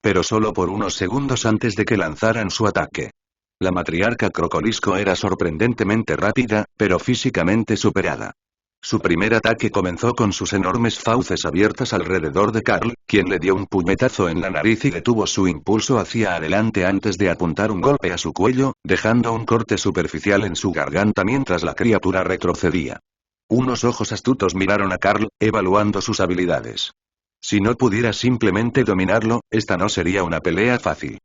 Pero solo por unos segundos antes de que lanzaran su ataque. La matriarca crocolisco era sorprendentemente rápida, pero físicamente superada. Su primer ataque comenzó con sus enormes fauces abiertas alrededor de Carl, quien le dio un puñetazo en la nariz y detuvo su impulso hacia adelante antes de apuntar un golpe a su cuello, dejando un corte superficial en su garganta mientras la criatura retrocedía. Unos ojos astutos miraron a Carl, evaluando sus habilidades. Si no pudiera simplemente dominarlo, esta no sería una pelea fácil.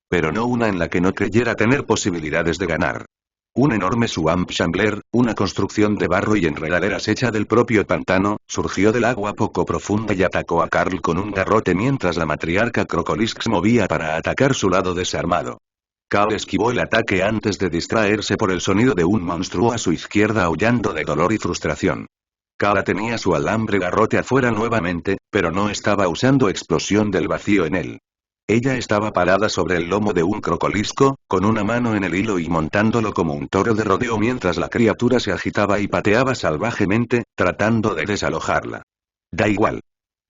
Pero no una en la que no creyera tener posibilidades de ganar. Un enorme Swamp Shambler, una construcción de barro y enredaderas hecha del propio pantano, surgió del agua poco profunda y atacó a Carl con un garrote mientras la matriarca Crocolisk se movía para atacar su lado desarmado. Carl esquivó el ataque antes de distraerse por el sonido de un monstruo a su izquierda aullando de dolor y frustración. Kara tenía su alambre garrote afuera nuevamente, pero no estaba usando explosión del vacío en él. Ella estaba parada sobre el lomo de un crocolisco, con una mano en el hilo y montándolo como un toro de rodeo mientras la criatura se agitaba y pateaba salvajemente, tratando de desalojarla. Da igual.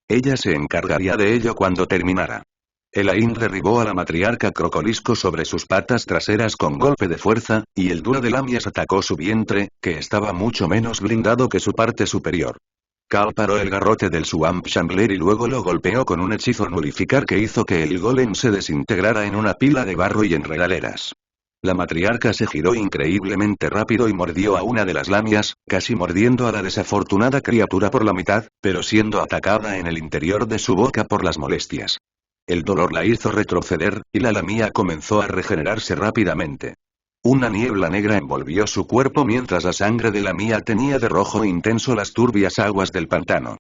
Ella se encargaría de ello cuando terminara. Elaine derribó a la matriarca crocolisco sobre sus patas traseras con golpe de fuerza, y el duro de Lamias atacó su vientre, que estaba mucho menos blindado que su parte superior. Cal paró el garrote del Swamp Shambler y luego lo golpeó con un hechizo nulificar que hizo que el golem se desintegrara en una pila de barro y enredaderas. La matriarca se giró increíblemente rápido y mordió a una de las lamias, casi mordiendo a la desafortunada criatura por la mitad, pero siendo atacada en el interior de su boca por las molestias. El dolor la hizo retroceder, y la lamia comenzó a regenerarse rápidamente. Una niebla negra envolvió su cuerpo mientras la sangre de Lamia tenía de rojo intenso las turbias aguas del pantano.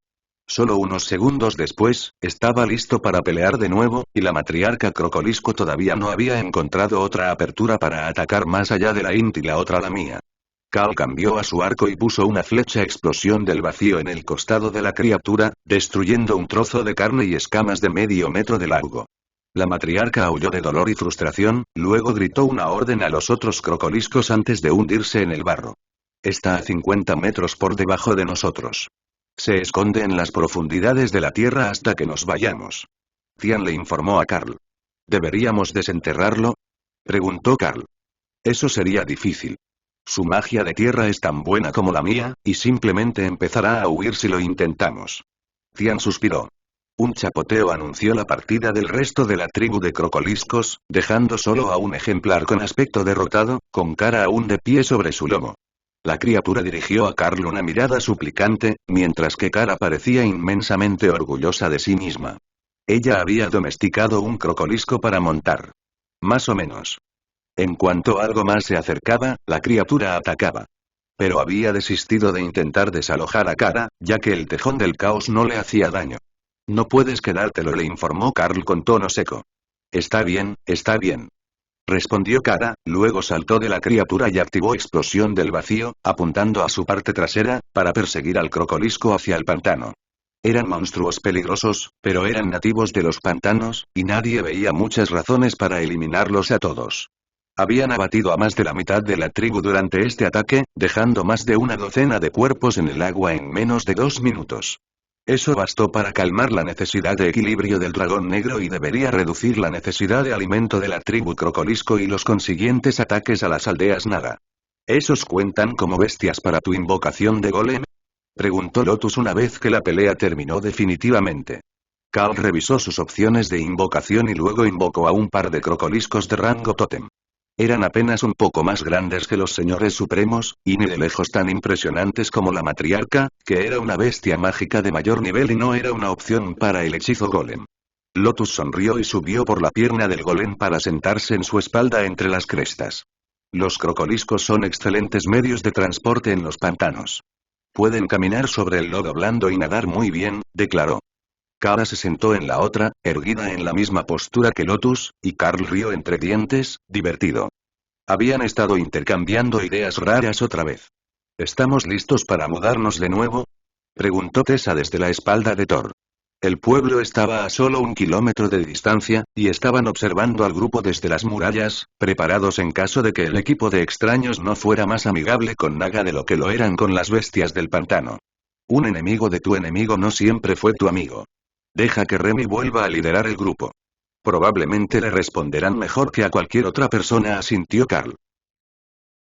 Solo unos segundos después, estaba listo para pelear de nuevo, y la matriarca Crocolisco todavía no había encontrado otra apertura para atacar más allá de la Int y la otra Lamia. Cal cambió a su arco y puso una flecha explosión del vacío en el costado de la criatura, destruyendo un trozo de carne y escamas de medio metro de largo. La matriarca aulló de dolor y frustración, luego gritó una orden a los otros crocoliscos antes de hundirse en el barro. Está a 50 metros por debajo de nosotros. Se esconde en las profundidades de la tierra hasta que nos vayamos. Tian le informó a Carl. ¿Deberíamos desenterrarlo? Preguntó Carl. Eso sería difícil. Su magia de tierra es tan buena como la mía, y simplemente empezará a huir si lo intentamos. Tian suspiró. Un chapoteo anunció la partida del resto de la tribu de crocoliscos, dejando solo a un ejemplar con aspecto derrotado, con cara aún de pie sobre su lomo. La criatura dirigió a Carl una mirada suplicante, mientras que Cara parecía inmensamente orgullosa de sí misma. Ella había domesticado un crocolisco para montar. Más o menos. En cuanto algo más se acercaba, la criatura atacaba. Pero había desistido de intentar desalojar a Cara, ya que el tejón del caos no le hacía daño. No puedes quedártelo, le informó Carl con tono seco. Está bien, respondió Cara, luego saltó de la criatura y activó explosión del vacío, apuntando a su parte trasera, para perseguir al crocolisco hacia el pantano. Eran monstruos peligrosos, pero eran nativos de los pantanos, y nadie veía muchas razones para eliminarlos a todos. Habían abatido a más de la mitad de la tribu durante este ataque, dejando más de una docena de cuerpos en el agua en menos de 2 minutos. Eso bastó para calmar la necesidad de equilibrio del dragón negro y debería reducir la necesidad de alimento de la tribu crocolisco y los consiguientes ataques a las aldeas Naga. ¿Esos cuentan como bestias para tu invocación de golem? Preguntó Lotus una vez que la pelea terminó definitivamente. Cal revisó sus opciones de invocación y luego invocó a un par de crocoliscos de rango tótem. Eran apenas un poco más grandes que los señores supremos, y ni de lejos tan impresionantes como la matriarca, que era una bestia mágica de mayor nivel y no era una opción para el hechizo golem. Lotus sonrió y subió por la pierna del golem para sentarse en su espalda entre las crestas. Los crocoliscos son excelentes medios de transporte en los pantanos. Pueden caminar sobre el lodo blando y nadar muy bien, declaró. Cara se sentó en la otra, erguida en la misma postura que Lotus, y Carl rió entre dientes, divertido. Habían estado intercambiando ideas raras otra vez. ¿Estamos listos para mudarnos de nuevo? Preguntó Tessa desde la espalda de Thor. El pueblo estaba a solo 1 kilómetro de distancia, y estaban observando al grupo desde las murallas, preparados en caso de que el equipo de extraños no fuera más amigable con Naga de lo que lo eran con las bestias del pantano. Un enemigo de tu enemigo no siempre fue tu amigo. Deja que Remy vuelva a liderar el grupo. Probablemente le responderán mejor que a cualquier otra persona, asintió Carl.